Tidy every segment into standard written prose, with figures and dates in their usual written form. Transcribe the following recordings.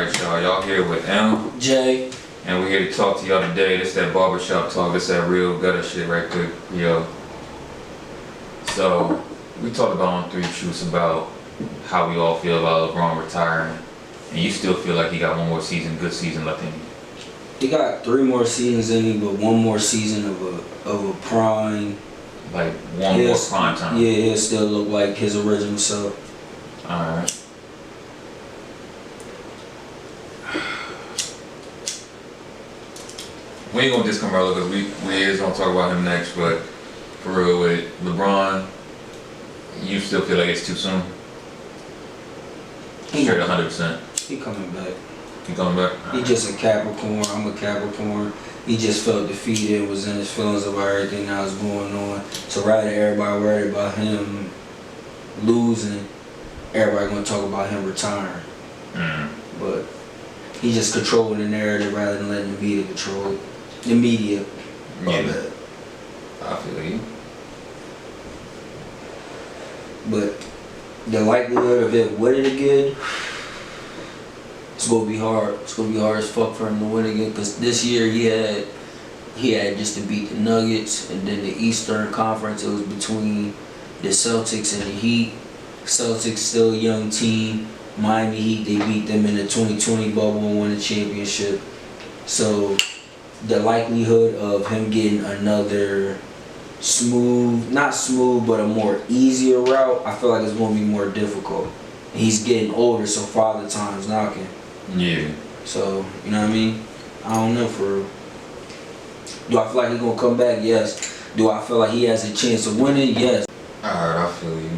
Alright, y'all here with M, Jay, and we're here to talk to y'all today. This that barbershop talk, this that real gutter shit right quick, yo. So, we talked about on 3 Truths about how we all feel about LeBron retiring, and you still feel like he got one more season, good season left in him. he got 3 more seasons in him, but 1 more season of a prime. Like one more prime time. Yeah, he'll still look like his original self. Alright. We ain't gonna diss Carmelo because we is gonna talk about him next, but for real with LeBron, you still feel like it's too soon? Straight 100%. He coming back. He coming back? He just a Capricorn. I'm a Capricorn. He just felt defeated, was in his feelings about everything that was going on. So rather everybody worried about him losing, everybody gonna talk about him retiring. But he just controlling the narrative rather than letting the media control it. The media. Yeah. I feel you. But the likelihood of it winning again, it's gonna be hard. It's gonna be hard as fuck for him to win again. Cause this year he had just to beat the Nuggets, and then the Eastern Conference. It was between the Celtics and the Heat. Celtics still a young team. Miami Heat, they beat them in the 2020 bubble and won the championship. So the likelihood of him getting another not smooth, but a more easier route, I feel like it's going to be more difficult. And he's getting older, so father time's knocking. Yeah. So, you know what I mean? I don't know for real. Do I feel like he's going to come back? Yes. Do I feel like he has a chance of winning? Yes. Alright, I feel you.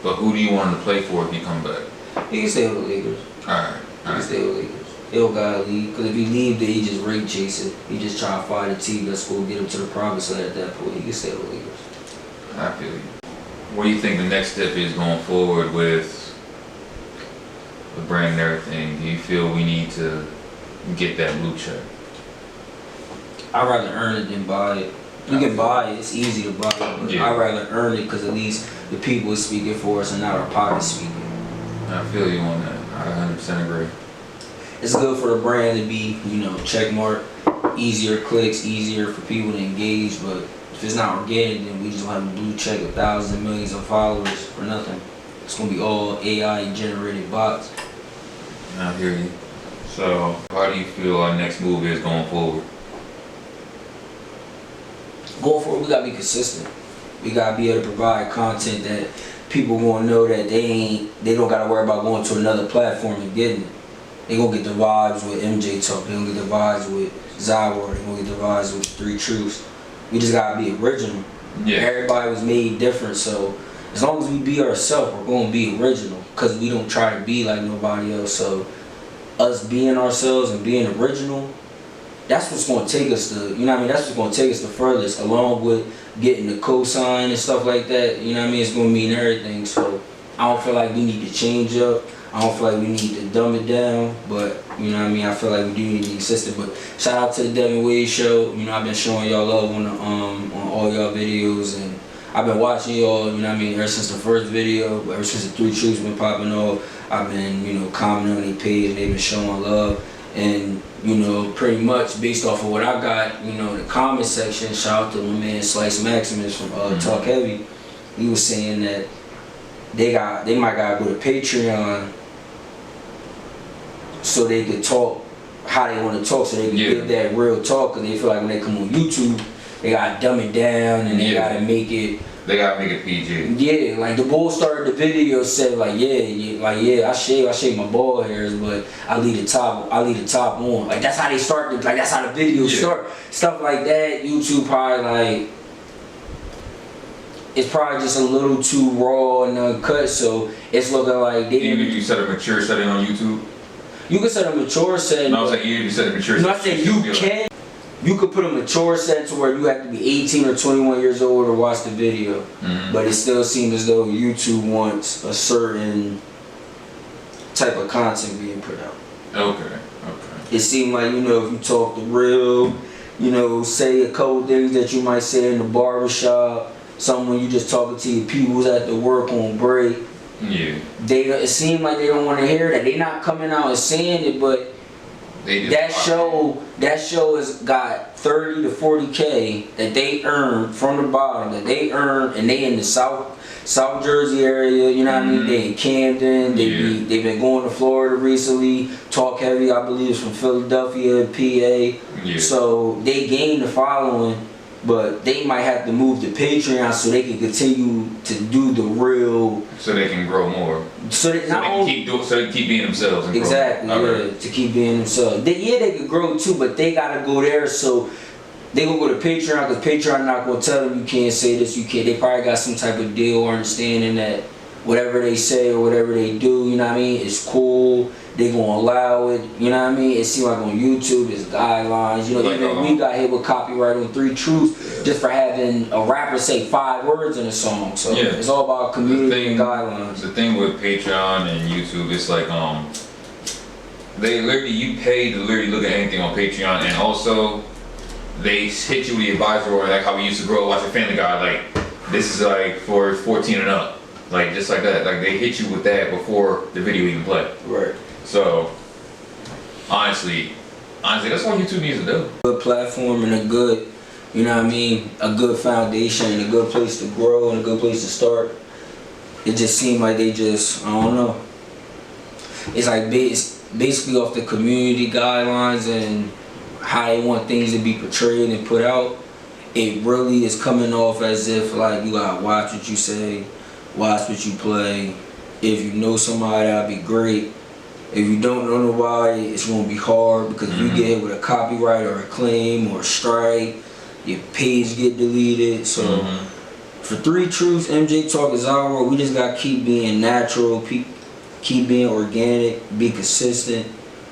But who do you want him to play for if he come back? He can stay with the Lakers. Alright. He can stay with the Lakers. He don't gotta leave. Because if he leave, then he just ring chasing. He just try to find a team that's going to get him to the promised land at that point. He can stay with the Lakers. I feel you. What do you think the next step is going forward with the brand and everything? Do you feel we need to get that blue check? I'd rather earn it than buy it. You can buy it, it's easy to buy it, but yeah. I'd rather earn it because at least the people is speaking for us and not our pockets speaking. I feel you on that. I 100% agree. It's good for the brand to be, check mark, easier clicks, easier for people to engage, but if it's not organic, then we just don't have a blue check of thousands and millions of followers for nothing. It's going to be all AI generated bots. I hear you. So, how do you feel our next move is going forward? Going forward, we gotta be consistent. We gotta be able to provide content that people gonna know that they don't gotta worry about going to another platform and getting it. They gonna get the vibes with MJ Talk. They gonna get the vibes with Zywer. They gonna get the vibes with 3 Truths. We just gotta be original. Yeah. Everybody was made different, so as long as we be ourselves, we're gonna be original. Cause we don't try to be like nobody else. So us being ourselves and being original, that's what's going to take us to, that's what's going to take us the furthest, along with getting the cosign and stuff like that, it's going to mean everything. So I don't feel like we need to change up. I don't feel like we need to dumb it down, but, I feel like we do need to be consistent. But shout out to the Devin Wade show. I've been showing y'all love on all y'all videos, and I've been watching y'all, ever since the first video, ever since the 3 Truths been popping off. I've been, commenting on their page, and they've been showing love. And, pretty much based off of what I got, the comment section, shout out to my man Slice Maximus from Talk Heavy. He was saying that they might gotta go to Patreon so they could talk how they want to talk, so they can give that real talk, because they feel like when they come on YouTube, they gotta dumb it down and they gotta make it. They gotta make it PG. Yeah, like the bull started the video said I shave my bald hairs, but I leave the top on. Like that's how they start. Like that's how the videos start. Stuff like that. YouTube probably it's probably just a little too raw and uncut, so it's looking like they. Even if you set a mature setting on YouTube. You can set a mature setting. No, I was like, even if you set a mature setting. No, I said you can. You could put a mature set to where you have to be 18 or 21 years old to watch the video. But it still seems as though YouTube wants a certain type of content being put out. Okay. It seemed like, if you talk the real, say a couple things that you might say in the barbershop, something when you just talking to your peoples at the work on break, Yeah. It seems like they don't want to hear that. They not coming out and saying it, but that show has got 30 to 40K that they earned from the bottom, that they earned, and they in the South Jersey area, you know what I mean? They in Camden, they've been going to Florida recently. Talk Heavy, I believe, is from Philadelphia, PA. Yeah. So they gained the following, but they might have to move to Patreon so they can continue to do the real. So they can grow more. So they can keep being themselves. And exactly, grow. Yeah, to keep being themselves. They could grow too, but they gotta go there. So they gonna go to Patreon because Patreon not gonna tell them you can't say this, you can't. They probably got some type of deal or understanding that whatever they say or whatever they do, you know what I mean, it's cool. They gonna allow it, you know what I mean? It seems like on YouTube, it's guidelines. You know, even we got hit with copyright on 3 Truths just for having a rapper say 5 words in a song. So it's all about community and guidelines. The thing with Patreon and YouTube, it's like they literally, you pay to literally look at anything on Patreon, and also they hit you with the advisor, or like how we used to grow watching Family Guy, like this is like for 14 and up, like just like that. Like they hit you with that before the video even played. Right. So honestly, that's what YouTube needs to do. Good platform and a good, you know what I mean, a good foundation and a good place to grow and a good place to start. It just seemed like they just, I don't know. It's like basically off the community guidelines and how they want things to be portrayed and put out. It really is coming off as if like you gotta watch what you say, watch what you play. If you know somebody, that'd be great. If you don't know nobody, it's gonna be hard because if you get hit with a copyright or a claim or a strike, your page get deleted. So for 3 Truths, MJ Talk is our world. We just gotta keep being natural, keep being organic, be consistent.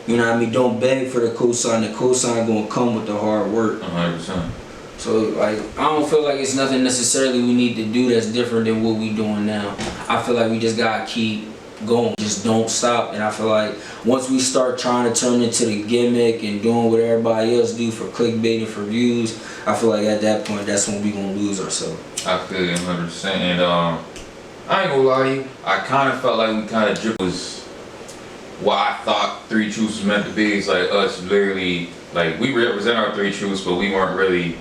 You know what I mean? Don't beg for the cosign. The cosign gonna come with the hard work. 100%. So like, I don't feel like it's nothing necessarily we need to do that's different than what we doing now. I feel like we just gotta keep going, just don't stop. And I feel like once we start trying to turn into the gimmick and doing what everybody else do for clickbait and for views, I feel like at that point that's when we gonna lose ourselves. I feel you 100%. And I ain't gonna lie to you, I kind of felt like we kind of dripped was what I thought 3 Truths was meant to be. It's like us literally, like we represent our 3 Truths, but we weren't really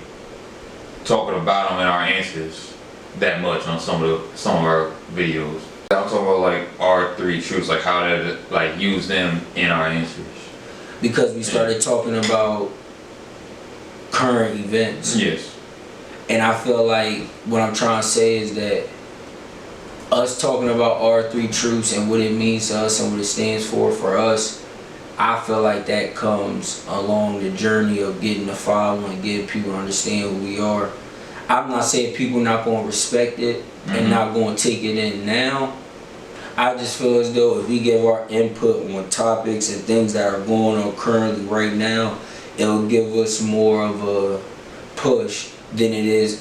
talking about them in our answers that much on some of our videos. I'm talking about like our 3 Truths, like how to like use them in our answers. Because we started talking about current events. Yes. And I feel like what I'm trying to say is that us talking about our 3 Truths and what it means to us and what it stands for us, I feel like that comes along the journey of getting the following and getting people to understand who we are. I'm not saying people not going to respect it and not going to take it in now. I just feel as though if we give our input on topics and things that are going on currently right now, it'll give us more of a push than it is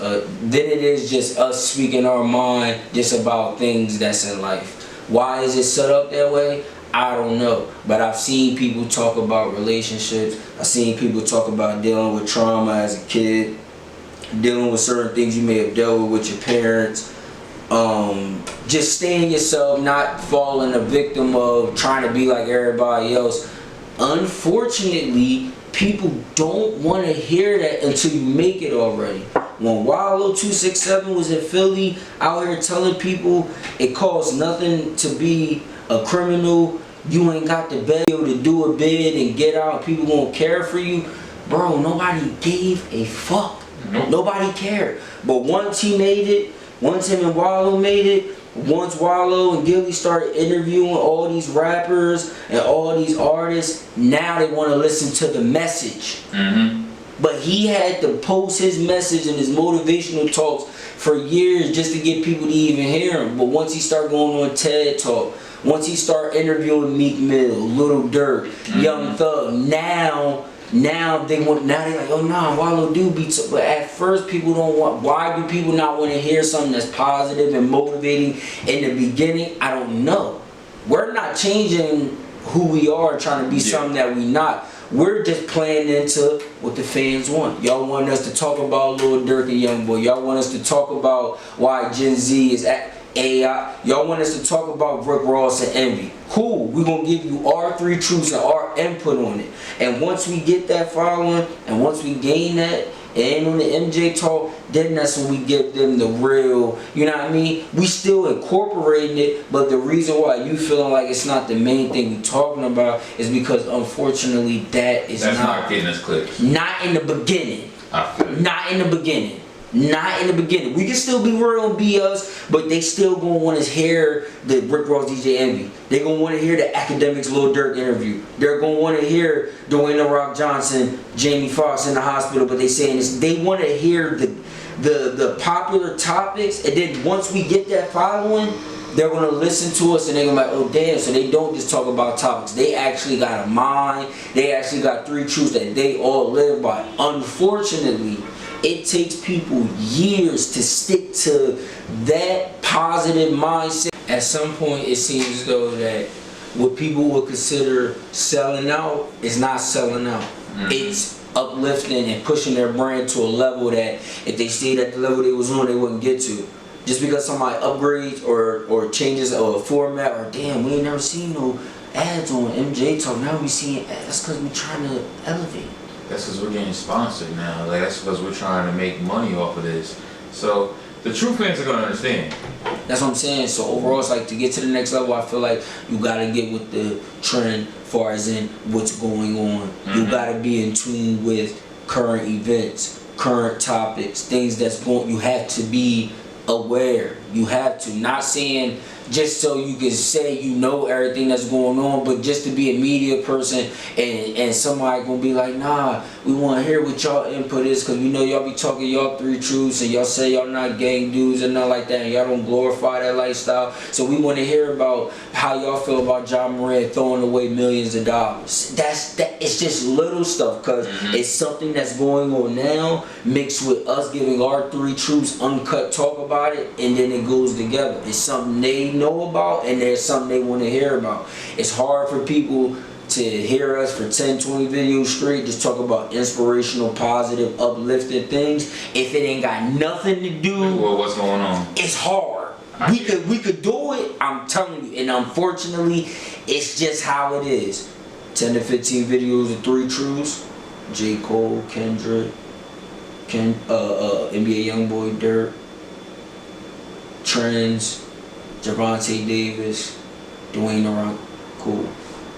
just us speaking our mind just about things that's in life. Why is it set up that way? I don't know, but I've seen people talk about relationships. I've seen people talk about dealing with trauma as a kid, dealing with certain things you may have dealt with your parents. Just staying yourself, not falling a victim of trying to be like everybody else. Unfortunately, people don't want to hear that until you make it already. When Wallow 267 was in Philly, out here telling people it costs nothing to be a criminal, you ain't got the bail to do a bid and get out, people won't care for you. Bro, nobody gave a fuck. Nope. Nobody cared. But once he made it, once him and Wallow made it, once Wallow and Gilly started interviewing all these rappers and all these artists, now they want to listen to the message. But he had to post his message and his motivational talks for years just to get people to even hear him. But once he started going on TED Talk, once he started interviewing Meek Mill, Lil Durk, Young Thug, now they're like, oh nah, Wallow do beats. But at first people don't want, why do people not want to hear something that's positive and motivating in the beginning? I don't know. We're not changing who we are, trying to be something that we not. We're just playing into what the fans want. Y'all want us to talk about Lil Durk and Young Boy. Y'all want us to talk about why Gen Z is AI. Y'all want us to talk about Rick Ross and Envy. Cool. We're going to give you our three truths and our input on it. And once we get that following, and once we gain that, and on the MJ talk, then that's when we give them the real, you know what I mean? We still incorporating it, but the reason why you feeling like it's not the main thing we talking about is because unfortunately that's not getting us clicks. Not in the beginning. I feel it. Not in the beginning. Not in the beginning. We can still be real and be us, but they still gonna want to hear the Rick Ross DJ Envy. They gonna want to hear the Academics Lil Durk interview. They're gonna want to hear Dwayne The Rock Johnson, Jamie Foxx in the hospital, but they saying this. They want to hear the popular topics, and then once we get that following, they're gonna listen to us and they're gonna be like, oh damn, so they don't just talk about topics. They actually got a mind. They actually got three truths that they all live by. Unfortunately, it takes people years to stick to that positive mindset. At some point, it seems as though that what people would consider selling out is not selling out. Mm-hmm. It's uplifting and pushing their brand to a level that if they stayed at the level they was on, they wouldn't get to. Just because somebody upgrades or changes a format, or damn, we ain't never seen no ads on MJ Talk. Now we seeing ads. That's because we trying to elevate. That's because we're getting sponsored now. Like, that's because we're trying to make money off of this. So the true fans are gonna understand. That's what I'm saying. So overall, it's like to get to the next level, I feel like you gotta get with the trend, far as in what's going on. Mm-hmm. You gotta be in tune with current events, current topics, things that's going. You have to be aware. You have to. Not saying just so you can say you know everything that's going on, but just to be a media person and somebody gonna be like, nah, we want to hear what y'all input is, because we know y'all be talking y'all three truths and y'all say y'all not gang dudes and nothing like that, and y'all don't glorify that lifestyle. So we want to hear about how y'all feel about John Moran throwing away millions of dollars. It's just little stuff, because it's something that's going on now mixed with us giving our three truths, uncut talk about it, and then it goes together. It's something they know about, and there's something they want to hear about. It's hard for people to hear us for 10, 20 videos straight just talk about inspirational, positive, uplifting things if it ain't got nothing to do with what's going on. It's hard. We could do it, I'm telling you, and unfortunately it's just how it is. 10 to 15 videos of three truths. J. Cole, Kendrick, NBA Youngboy, Dirk, Trends, Javante Davis, Dwayne The Rock. Cool.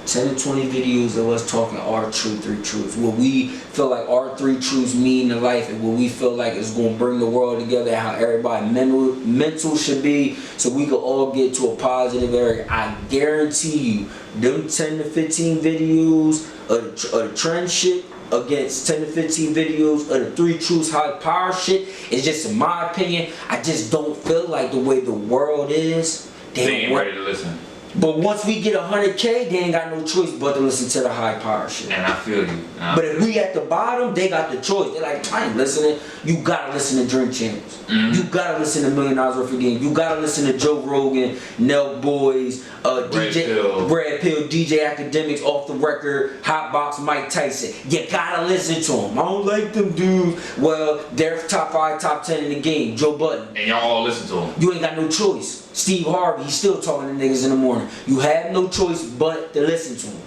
10 to 20 videos of us talking our three truths. What we feel like our three truths mean to life, and what we feel like is going to bring the world together, how everybody mental should be, so we can all get to a positive area. I guarantee you, them 10 to 15 videos of the trend shit against 10 to 15 videos of the three truths high power shit is just, in my opinion, I just don't feel like the way the world is, they ain't ready to listen. But once we get 100K, they ain't got no choice but to listen to the high power shit. And I feel you. But if we at the bottom, they got the choice. They're like, I ain't listening. You gotta listen to Drink Champs. You gotta listen to $1 Million Worth of Game. You gotta listen to Joe Rogan, Nell Boys, Brad Pill, DJ Academics, Off the Record, Hotbox, Mike Tyson. You gotta listen to them. I don't like them dudes. Well, they're top 5, top 10 in the game. Joe Budden. And y'all all listen to them. You ain't got no choice. Steve Harvey, he's still talking to niggas in the morning. You have no choice but to listen to him.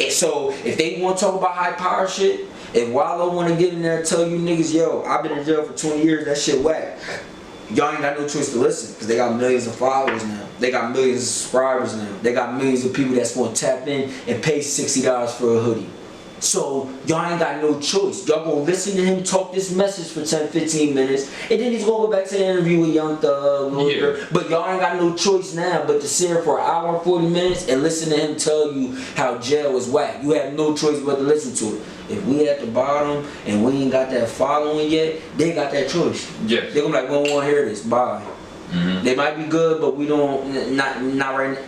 And so, if they want to talk about high power shit, if Wallow want to get in there and tell you niggas, yo, I've been in jail for 20 years, that shit whack. Y'all ain't got no choice to listen, because they got millions of followers now. They got millions of subscribers now. They got millions of people that's going to tap in and pay $60 for a hoodie. So, y'all ain't got no choice. Y'all gonna listen to him talk this message for 10, 15 minutes, and then he's gonna go back to the interview with Young Thug. But y'all ain't got no choice now but to sit here for an hour and 40 minutes and listen to him tell you how jail is whack. You have no choice but to listen to it. If we at the bottom and we ain't got that following yet, they got that choice. Yes. They're gonna be like, we don't wanna hear this, bye. They might be good, but we don't, not right now.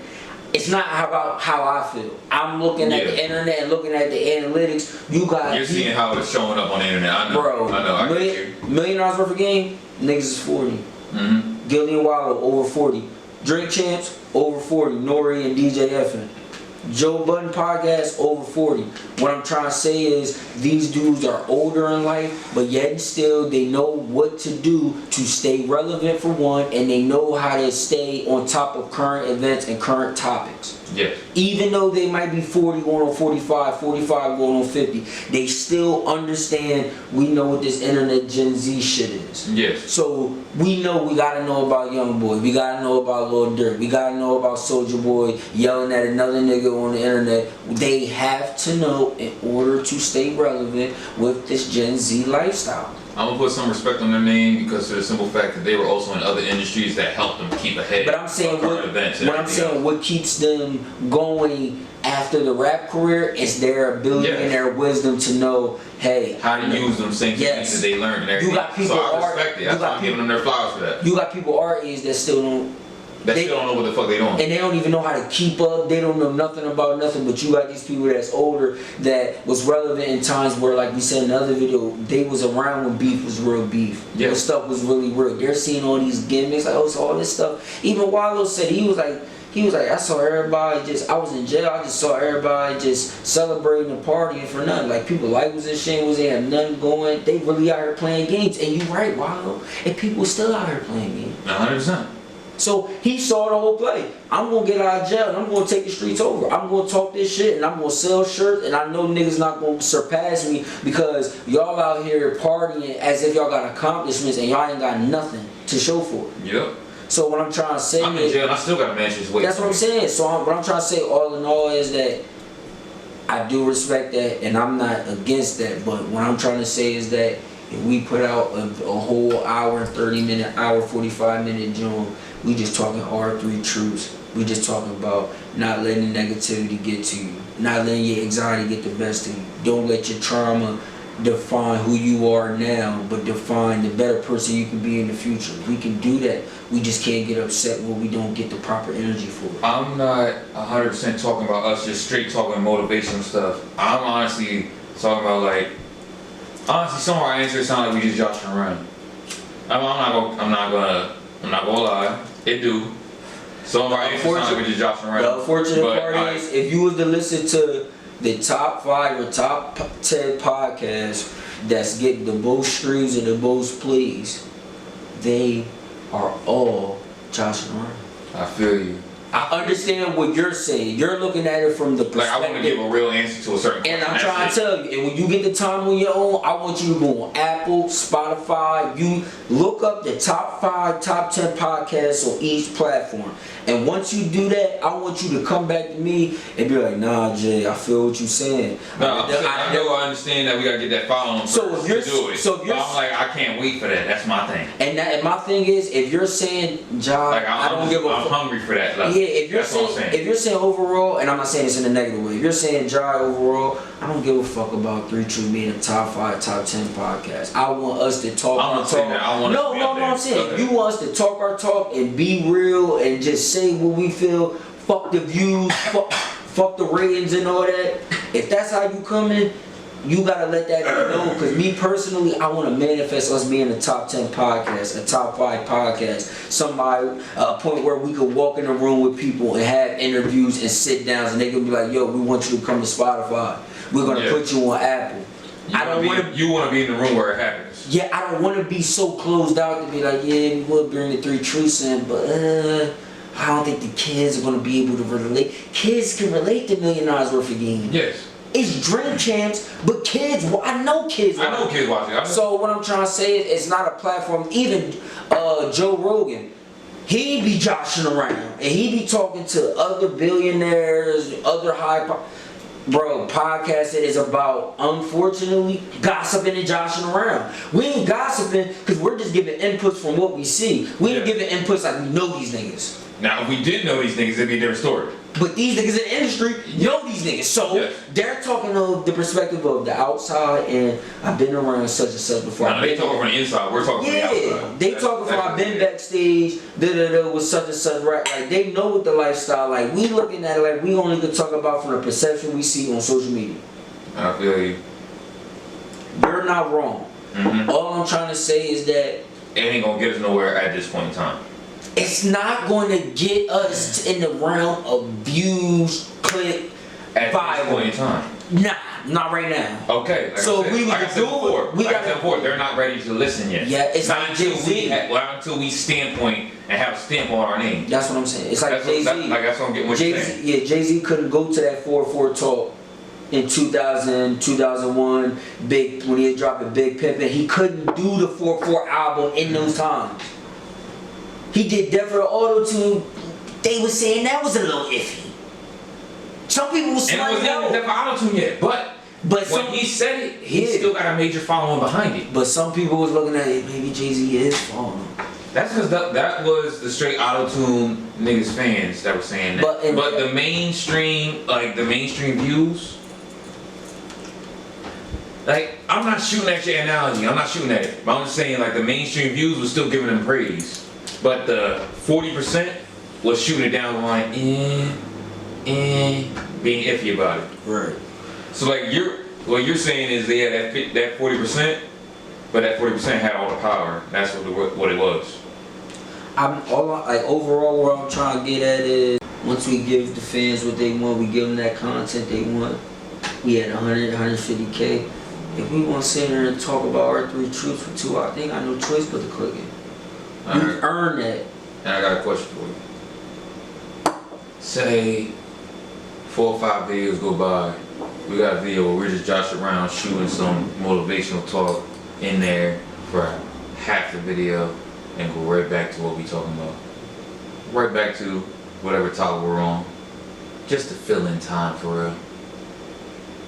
It's not about how I feel. I'm looking at the internet and looking at the analytics. You're seeing how it's showing up on the internet. I know. Bro, I $1 Million Worth of Game, niggas is 40. Gillian Wallow, over 40. Drink Champs, over 40. Nori and DJ Effin. Joe Budden podcast over 40. What I'm trying to say is these dudes are older in life, but yet and still they know what to do to stay relevant for one, and they know how to stay on top of current events and current topics. Yes. Even though they might be 40 going on 45, 45 going on 50, they still understand we know what this internet Gen Z shit is. Yes. So we know we gotta know about Young Boy, we gotta know about Lil Durk, we gotta know about Soulja Boy yelling at another nigga on the internet. They have to know in order to stay relevant with this Gen Z lifestyle. I'm gonna put some respect on their name because of the simple fact that they were also in other industries that helped them keep ahead. But I'm saying of current events. what keeps them going after the rap career is their ability and their wisdom to know, hey, how to use them same things that they learned and everything. You got people so I respect it. That's why I'm giving them their flowers for that. You got people our age that still don't. Still don't know what the fuck they doing. And they don't even know how to keep up. They don't know nothing about nothing. But you got these people that's older that was relevant in times where, like we said in the other video, they was around when beef was real beef. Yeah. When stuff was really real. They're seeing all these gimmicks, like, oh, so all this stuff. Even Wallow said he was like, I saw everybody I was in jail, I just saw everybody just celebrating and partying for nothing. Like, people like was in shame, they had nothing going. They really out here playing games. And you right, Wallow. And people still out here playing games. 100%. So he saw the whole play. I'm gonna get out of jail and I'm gonna take the streets over. I'm gonna talk this shit and I'm gonna sell shirts, and I know niggas not gonna surpass me because y'all out here partying as if y'all got accomplishments and y'all ain't got nothing to show for it. Yep. So what I'm trying to say I'm in jail and I still got a mansion's weight. That's what I'm saying. So what I'm trying to say all in all is that I do respect that and I'm not against that, but what I'm trying to say is that if we put out a whole hour and 30 minute, hour 45 minute joint, we just talking R3 truths. We just talking about not letting negativity get to you, not letting your anxiety get the best of you. Don't let your trauma define who you are now, but define the better person you can be in the future. We can do that. We just can't get upset when we don't get the proper energy for it. I'm not 100% talking about us just straight talking motivational stuff. I'm honestly talking about honestly, some of our answers sound like we just joshing around. I'm not gonna lie. It do. Some of our answers sound like we just joshing around. The unfortunate part is, if you was to listen to the top 5 or top 10 podcasts that's getting the most streams and the most plays, they are all joshing around. I feel you. I understand what you're saying. You're looking at it from the perspective. I want to give a real answer to a certain question. And I'm trying to tell you, and when you get the time on your own, I want you to go on Apple, Spotify. You look up the top 5, top 10 podcasts on each platform. And once you do that, I want you to come back to me and be like, nah, Jay, I feel what you're saying. No, I understand that we gotta get that following so if you're, to do it. So if you're, but I'm like, I can't wait for that. That's my thing. And my thing is, if you're saying, John, I don't give a fuck. I'm hungry for that. Yeah, if you're saying overall, and I'm not saying this in a negative way, if you're saying dry overall, I don't give a fuck about 3 True being a top 5, top 10 podcast. I want us to talk our talk. I'm saying if you want us to talk our talk and be real and just say what we feel. Fuck the views, fuck the ratings and all that. If that's how you coming, you gotta let that know. Cause me personally, I want to manifest us being a top 10 podcast, a top 5 podcast. Somebody, a point where we could walk in a room with people and have interviews and sit downs, and they could be like, "Yo, we want you to come to Spotify. We're gonna put you on Apple." You want to be in the room where it happens. Yeah, I don't want to be so closed out to be like, yeah, we will bring the 3 Truths in, but I don't think the kids are gonna be able to relate. Kids can relate to $1 million worth of games. Yes. It's Dream Champs, but kids, I know kids watch it. So what I'm trying to say is, it's not a platform. Even Joe Rogan, he be joshing around and he be talking to other billionaires, other bro, podcasting is about, unfortunately, gossiping and joshing around. We ain't gossiping because we're just giving inputs from what we see. We ain't giving inputs like we know these niggas. Now, if we did know these niggas, it'd be a different story. But these niggas in the industry know these niggas. So they're talking of the perspective of the outside, and I've been around such and such before. Now, they talking from the inside, we're talking from the outside. They talking from I've been backstage, with such and such, right? Like, they know what the lifestyle like. We looking at it like we only could talk about from the perception we see on social media. I feel you. You're not wrong. Mm-hmm. All I'm trying to say is that it ain't gonna get us nowhere at this point in time. It's not going to get us in the realm of views, click, at this point in time. Nah, not right now. Okay. Like so I said, we like I said before, we got before, they're not ready to listen yet. Yeah, it's not like until Jay-Z. until we standpoint and have a stamp on our name. That's what I'm saying. It's like Jay-Z. That's what I'm getting what you're saying. Yeah, Jay-Z couldn't go to that 4-4 talk in 2000, 2001, big when he had dropped a Big Pimpin'. He couldn't do the 4-4 album in those times. He did Death for the Auto-Tune. They was saying that was a little iffy. Some people was and it wasn't even Death for Auto-Tune yet, but when he said it, he still got a major following behind it. But some people was looking at it, maybe Jay-Z is following. That's because that was the straight auto-tune niggas fans that were saying that. But the mainstream, like the mainstream views, like I'm not shooting at your analogy. I'm not shooting at it. But I'm just saying like the mainstream views was still giving them praise. But the 40% was shooting it down the line being iffy about it. Right. So like what you're saying is they had that 40%, but that 40% had all the power. That's what it was. Overall, what I'm trying to get at is once we give the fans what they want, we give them that content they want. We had 100, 150K. If we want to sit here and talk about our 3 truths for 2 hours, they ain't got no choice but to click it. You earn that. And I got a question for you. Say 4 or 5 videos go by. We got a video where we're just joshing around shooting some motivational talk in there for half the video and go right back to what we talking about. Right back to whatever topic we're on. Just to fill in time for real.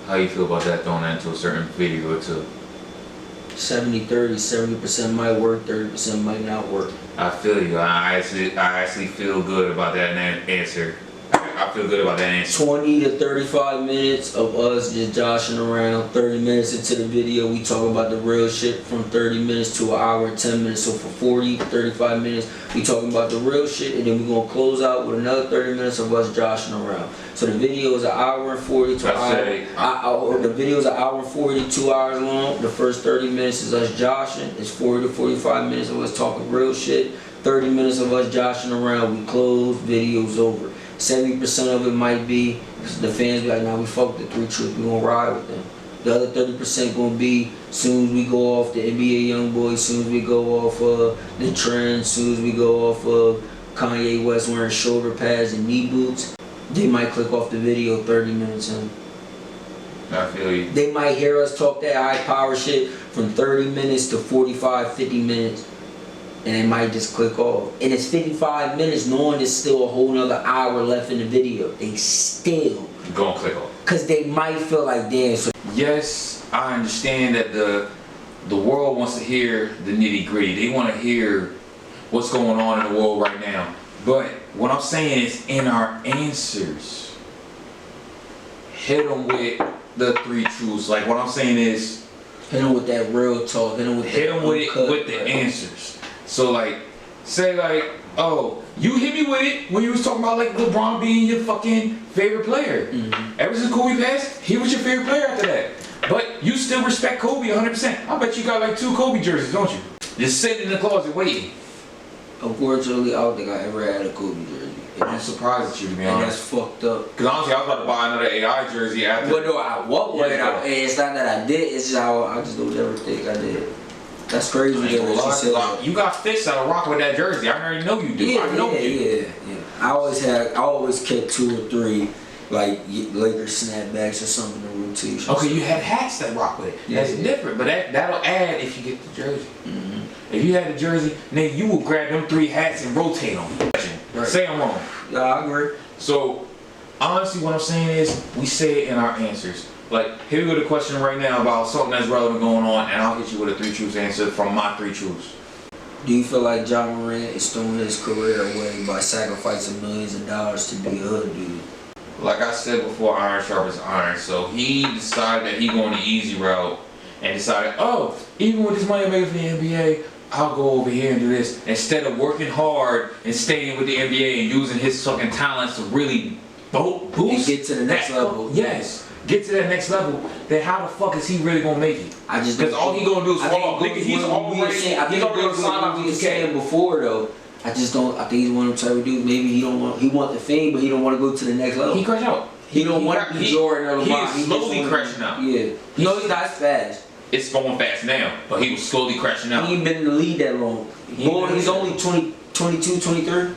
How you feel about that throwing that into a certain video or two? 70-30, 70% might work, 30% might not work. I feel you. I actually feel good about that answer. I feel good about that answer. 20 to 35 minutes of us just joshing around. 30 minutes into the video, we talk about the real shit from 30 minutes to an hour and 10 minutes. So for 40 to 35 minutes, we talking about the real shit, and then we're going to close out with another 30 minutes of us joshing around. So the video is an hour and 40 to the video is an hour and 40 to 2 hours long. The first 30 minutes is us joshing. It's 40 to 45 minutes of us talking real shit. 30 minutes of us joshing around. We close, video's over. 70% of it might be the fans be like, nah, we fuck with the 3 truths, we gonna ride with them. The other 30% gonna be soon as we go off the NBA YoungBoy, soon as we go off the trend, soon as we go off Kanye West wearing shoulder pads and knee boots, they might click off the video 30 minutes in. I feel you. They might hear us talk that high power shit from 30 minutes to 45, 50 minutes. And they might just click off. And it's 55 minutes knowing there's still a whole nother hour left in the video. They still gonna click off. Cause they might feel like, damn. So yes, I understand that the world wants to hear the nitty gritty. They want to hear what's going on in the world right now. But what I'm saying is in our answers, hit them with the 3 truths. Like what I'm saying is, hit them with that real talk. Hit them with the answers. So like, say like, oh, you hit me with it when you was talking about like LeBron being your fucking favorite player. Mm-hmm. Ever since Kobe passed, he was your favorite player after that. But you still respect Kobe 100%. I bet you got like 2 Kobe jerseys, don't you? Just sitting in the closet waiting. Unfortunately, I don't think I ever had a Kobe jersey. I'm surprised at you, to be honest. And that's fucked up. Because honestly, I was about to buy another AI jersey after. But no, I want one. It's not that I did. It's just I just don't ever think I did. That's crazy. You got fixed out of rock with that jersey. I already know you do. Yeah, I know you. Yeah. I always kept 2 or 3 like Lakers snapbacks or something in rotation. Okay, you had hats that rock with it. Yeah, that's different, but that'll add if you get the jersey. Mm-hmm. If you had the jersey, nigga, you will grab them 3 hats and rotate them. Right. Say I'm wrong. Yeah, I agree. So honestly, what I'm saying is we say it in our answers. Like, here we go to a question right now about something that's relevant going on, and I'll hit you with a 3 truths answer from my 3 truths. Do you feel like Ja Morant is throwing his career away by sacrificing millions of dollars to be a hood dude? Like I said before, iron sharpens iron. So he decided that he going the easy route and decided, oh, even with this money I made for the NBA, I'll go over here and do this. Instead of working hard and staying with the NBA and using his fucking talents to really boost and get to the next level. Yes. Get to that next level, then how the fuck is he really gonna make it? I just because all he gonna do is fall off. Nigga, he's already signed up to the saying before though. I just don't. I think he's one of them type of dude. Maybe he want the fame, but he don't want to go to the next level. He crash out. He don't want to be Jordan or LeBron. He is slowly crashing out. Yeah. No, he's not fast. It's going fast now, but he was slowly crashing out. He ain't been in the league that long. Boy, he's only 22, 23.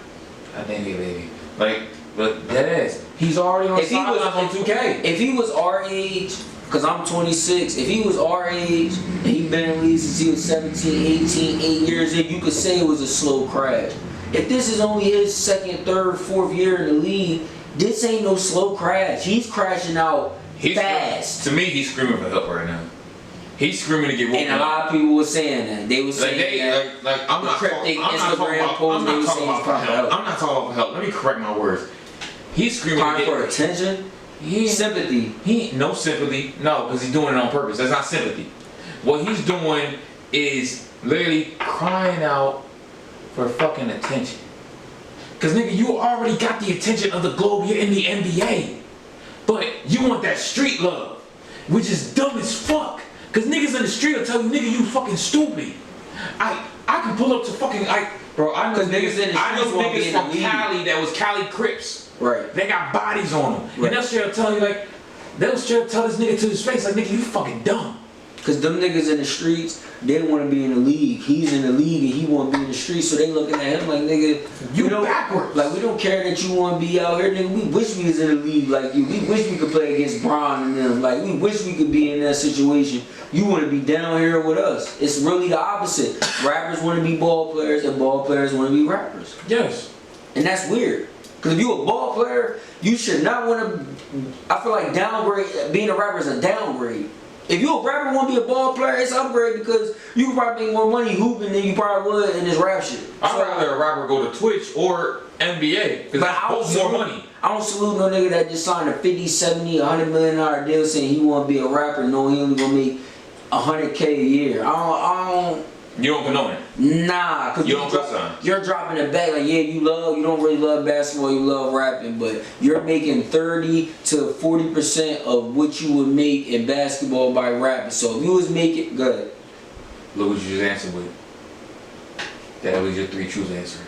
I think he maybe. Like, but that is. He's already on sidelines on 2K. If he was our age, because I'm 26, if he was our age and he been in the league since he was 17, 18, 8 years in, you could say it was a slow crash. If this is only his second, third, fourth year in the league, this ain't no slow crash. He's crashing out fast. To me, he's screaming for help right now. He's screaming to get woken. And a lot of people were saying that. They were saying I'm not talking about for help. Let me correct my words. He's screaming for attention. Sympathy. No sympathy. No, because he's doing it on purpose. That's not sympathy. What he's doing is literally crying out for fucking attention. Because nigga, you already got the attention of the globe. You're in the NBA. But you want that street love, which is dumb as fuck. Because niggas in the street will tell you, nigga, you fucking stupid. I can pull up to fucking, bro, I know niggas from Cali that was Cali Crips. Right. They got bodies on them. Right. And they'll straight up tell you, like, they'll straight up tell this nigga to his face, like, nigga, you fucking dumb. Because them niggas in the streets, they want to be in the league. He's in the league and he want to be in the streets, so they looking at him like, nigga, you backwards. Like, we don't care that you want to be out here, nigga. We wish we was in the league like you. We wish we could play against Bron and them. Like, we wish we could be in that situation. You want to be down here with us. It's really the opposite. Rappers want to be ball players and ball players want to be rappers. Yes. And that's weird. Because if you a ball player, you should not want to, I feel like downgrade, being a rapper is a downgrade. If you a rapper want to be a ball player, it's upgrade because you can probably make more money hooping than you probably would in this rap shit. I'd rather a rapper go to Twitch or NBA because that's both more money. I don't salute no nigga that just signed a 50, 70, $100 million deal saying he want to be a rapper knowing he only going to make $100K a year. I don't. You don't condone it? Nah, cause you're dropping it back like, yeah, you don't really love basketball, you love rapping, but you're making 30 to 40% of what you would make in basketball by rapping. So if you was making good. Look what you just answered with. That was your 3 truths answer.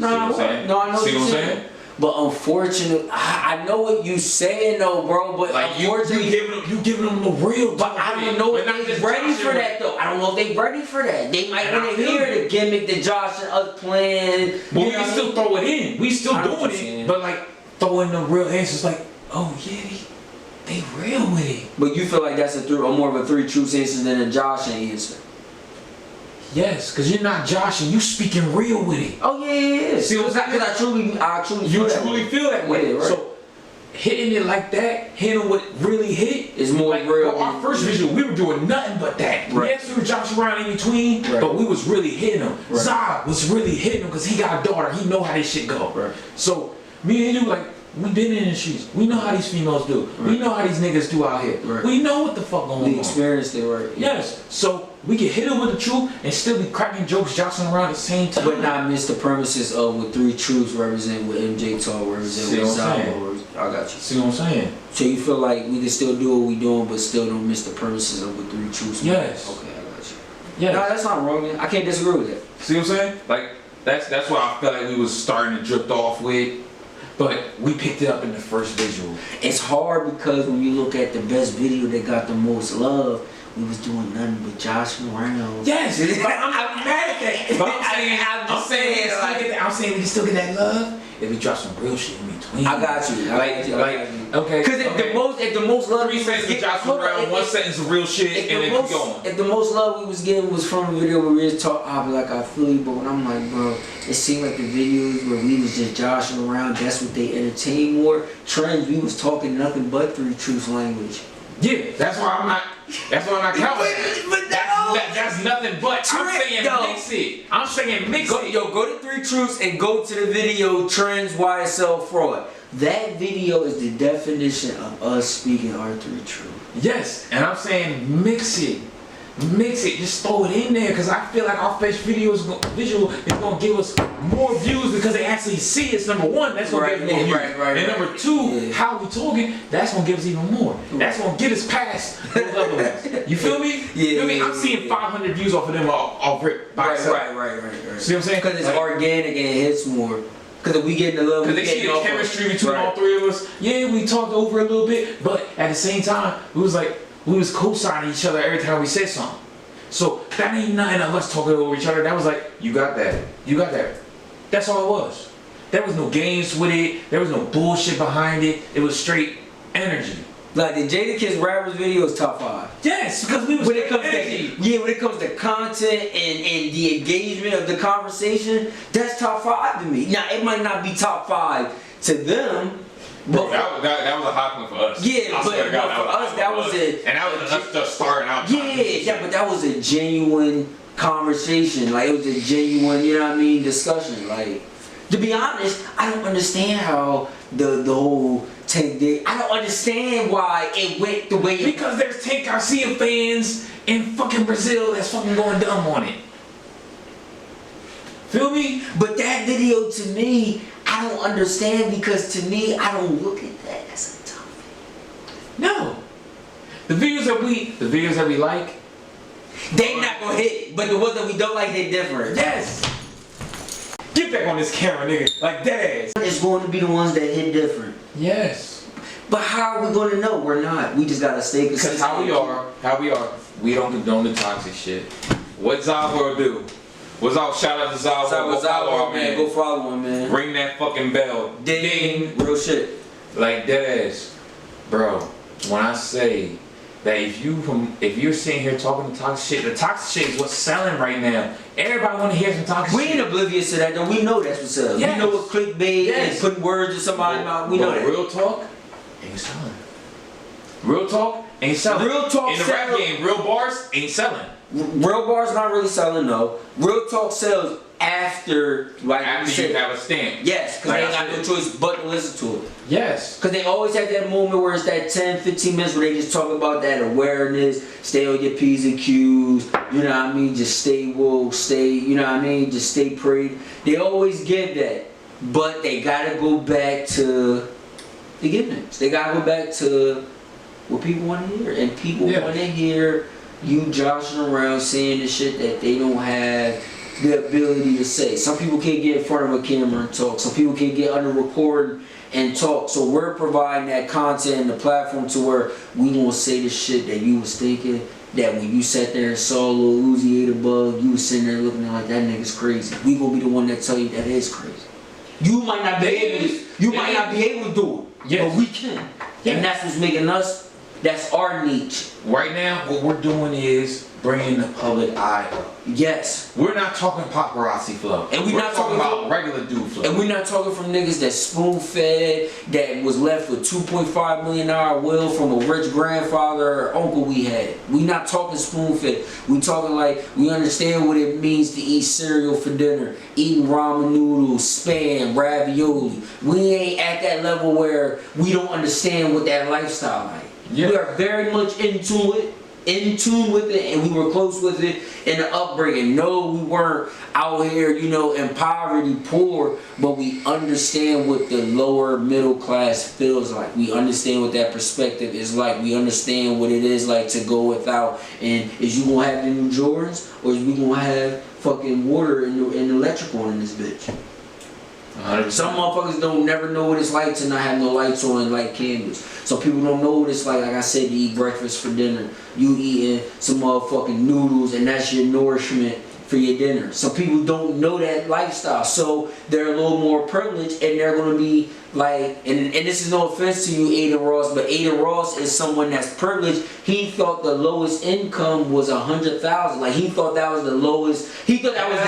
No, I know. See what I'm saying? But unfortunately, I know what you saying though, bro. But like unfortunately, you giving them the real. But I don't know if they ready for that though. I don't know if they ready for that. They might want to hear the gimmick that Josh and us playing. But we can still throw it in. We still doing it. But like throwing the real answers, like, oh yeah, they real with it. But you feel like that's a more of a 3 truths answer than a Josh answer. Yes, because you're not Josh and you speaking real with it. Oh yeah. See what's that? Because I truly feel that way. Yeah, right. So hitting it like that, hitting what really hit is more like, real. Our first visual, we were doing nothing but that. Right. Yes, we were joshing around in between, but we was really hitting him. Right. Zah was really hitting him because he got a daughter. He know how this shit go. Right. So me and you like. We been in the streets. We know how these females do. Right. We know how these niggas do out here. Right. We know what the fuck going on. We experienced it, right? Yeah. Yes. So we can hit it with the truth and still be cracking jokes, jostling around at the same time. But not miss the premises of what 3 truths represent, what MJ Talk represent, what Zah. I got you. See what I'm saying? So you feel like we can still do what we doing, but still don't miss the premises of what 3 truths. Yes. Okay, I got you. Yeah. No, that's not wrong, man. I can't disagree with that. See what I'm saying? Like that's what I felt like we was starting to drift off with. But we picked it up in the first visual. It's hard because when you look at the best video that got the most love, we was doing nothing but joshing around. Yes, but I'm not mad at that. But I'm saying we can still get that love if we drop some real shit in between. I got you. Okay. Because if the most love 3 sentences of joshing around, 1 sentence of real shit, and then keep going. If the most love we was getting was from a video where we was talking, I'll be like, I feel you, but when I'm like, bro, it seemed like the videos where we was just joshing around, that's what they entertain more. Trends, we was talking nothing but 3 truths language. Yeah, that's why I'm not counting. But that's nothing but. I'm saying mix it. I'm saying mix it. Yo, go to 3 truths and go to the video Trends YSL Fraud. That video is the definition of us speaking our 3 truths. Yes, and I'm saying mix it. Mix it, just throw it in there, because I feel like our first visual is going to give us more views because they actually see it's number 1, that's going to give us more views. And number 2, how we talking, that's going to give us even more. That's going to get us past those other ones. You feel me? You feel me? I'm seeing 500 views off of them off rip by itself. Right. See what I'm saying? Because it's organic and it hits more. Cause we getting a little. Cause they see the chemistry between all three of us. Yeah, we talked over a little bit, but at the same time, we was co-signing each other every time we said something. So that ain't nothing of us talking over each other. That was like, you got that. You got that. That's all it was. There was no games with it. There was no bullshit behind it. It was straight energy. Like the Jadakiss rappers video is top 5. Yes, because we was when it comes energy. when it comes to content and the engagement of the conversation, that's top 5 to me. Now it might not be top 5 to them. Bro, that was a high point for us. Yeah, but for us, that was it. And that was us just starting out. Yeah, but that was a genuine conversation. Like, it was a genuine, you know what I mean, discussion. Like, to be honest, I don't understand how the whole Tank Day. I don't understand why it went the way it went. Because there's Tank Garcia fans in fucking Brazil that's fucking going dumb on it. Feel me? But that video, to me, I don't understand, because to me, I don't look at that as a topic. No. The videos that we like, they not gonna hit. But the ones that we don't like, they different. Yes. Get back on this camera, nigga. Like that. It's going to be the ones that hit different. Yes. But how are we gonna know? We're not. We just gotta stay consistent. Because how we are, we don't condone the toxic shit. What Zalvo do? What's up? Shout out to Zalvo. Go follow our man. Go follow him, man. Ring that fucking bell. Ding. Real shit. Like deadass. Bro, when I say that if you're sitting here talking the toxic shit is what's selling right now. Everybody want to hear some toxic shit. We ain't oblivious to that though. We know that's what's selling. Yes. We know what clickbait and putting words in somebody's mouth. We know that. Real talk ain't selling. Real talk ain't selling. Real talk in the rap game, real bars ain't selling. Real bars not really selling though. Real talk sells after you have a stamp. Yes, because they ain't got no choice but to listen to it. Yes. Because they always have that moment where it's that 10-15 minutes where they just talk about that awareness, stay on your P's and Q's, you know what I mean, just stay woke, you know what I mean, just stay prayed. They always give that. But they gotta go back to the gimmicks. They gotta go back to what people want to hear. And people want to hear you joshing around saying the shit that they don't have the ability to say. Some people can't get in front of a camera and talk. Some people can't get under recording and talk. So we're providing that content and the platform to where we gonna say the shit that you was thinking, that when you sat there and saw Lil Uzi ate a bug, you was sitting there looking like that nigga's crazy. We gonna be the one that tell you that is crazy. You might not be able to do it, but we can. Yes. And that's what's making us, that's our niche. Right now, what we're doing is bringing the public eye up. Yes. We're not talking paparazzi flow. And we're not talking about regular dude flow. And we're not talking from niggas that spoon-fed, that was left with $2.5 million will from a rich grandfather or uncle we had. We not talking spoon-fed. We talking like we understand what it means to eat cereal for dinner, eating ramen noodles, Spam, ravioli. We ain't at that level where we don't understand what that lifestyle like. Yeah. We are very much in tune with it, and we were close with it in the upbringing. No, we weren't out here, you know, in poverty, poor, but we understand what the lower middle class feels like. We understand what that perspective is like. We understand what it is like to go without. And is you gonna have the new Jordans, or is we gonna have fucking water and electrical in this bitch? 100%. Some motherfuckers don't never know what it's like to not have no lights on and light candles. Some people don't know what it's like I said, to eat breakfast for dinner. You eating some motherfucking noodles and that's your nourishment for your dinner. Some people don't know that lifestyle, so they're a little more privileged, and they're gonna be like, and this is no offense to you, Aiden Ross, but Aiden Ross is someone that's privileged. He thought the lowest income was 100,000. Like, he thought that was the lowest. He thought that was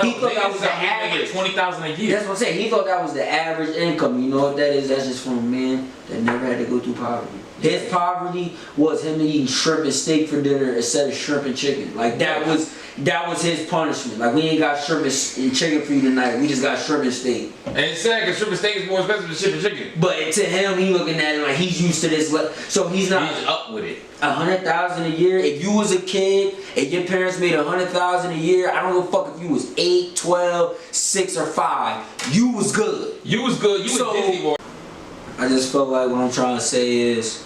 he thought that was the average. 20,000 a year. That's what I'm saying. He thought that was the average income. You know what that is? That's just from a man that never had to go through poverty. His poverty was him eating shrimp and steak for dinner instead of shrimp and chicken. Like, that was his punishment. Like, we ain't got shrimp and chicken for you tonight. We just got shrimp and steak. And it's sad because shrimp and steak is more expensive than shrimp and chicken. But to him, he looking at it like he's used to this. So he's not. He's up with it. 100,000 a year. If you was a kid and your parents made 100,000 a year, I don't give a fuck if you was 8, 12, 6, or 5. You was good. You was good. You was Disney boy. I just felt like what I'm trying to say is,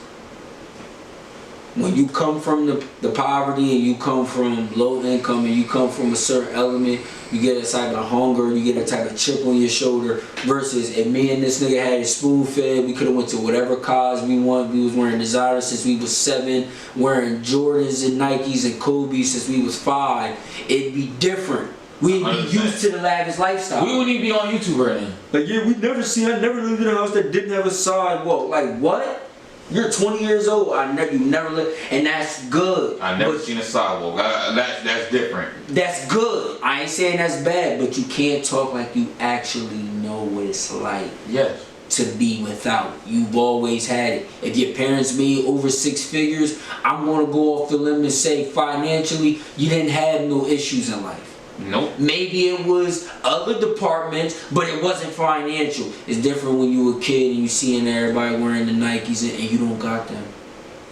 When you come from the poverty and you come from low income and you come from a certain element, you get a type of hunger, you get a type of chip on your shoulder, versus if me and this nigga had a spoon fed, we could have went to whatever cars we want. We was wearing designer since we was 7, wearing Jordans and Nikes and Kobe since we was 5. It'd be different. We'd be 100%. used to the lavish lifestyle. We wouldn't even be on YouTube right now. Like, yeah, I never lived in a house that didn't have a sidewalk. Like, what? You're 20 years old. You never lived, and that's good. I never seen a sidewalk. That's different. That's good. I ain't saying that's bad, but you can't talk like you actually know what it's like. Yes. To be without. You've always had it. If your parents made over 6 figures, I'm gonna go off the limb and say financially, you didn't have no issues in life. Nope. Maybe it was other departments, but it wasn't financial. It's different when you a kid and you seeing everybody wearing the Nikes and you don't got them.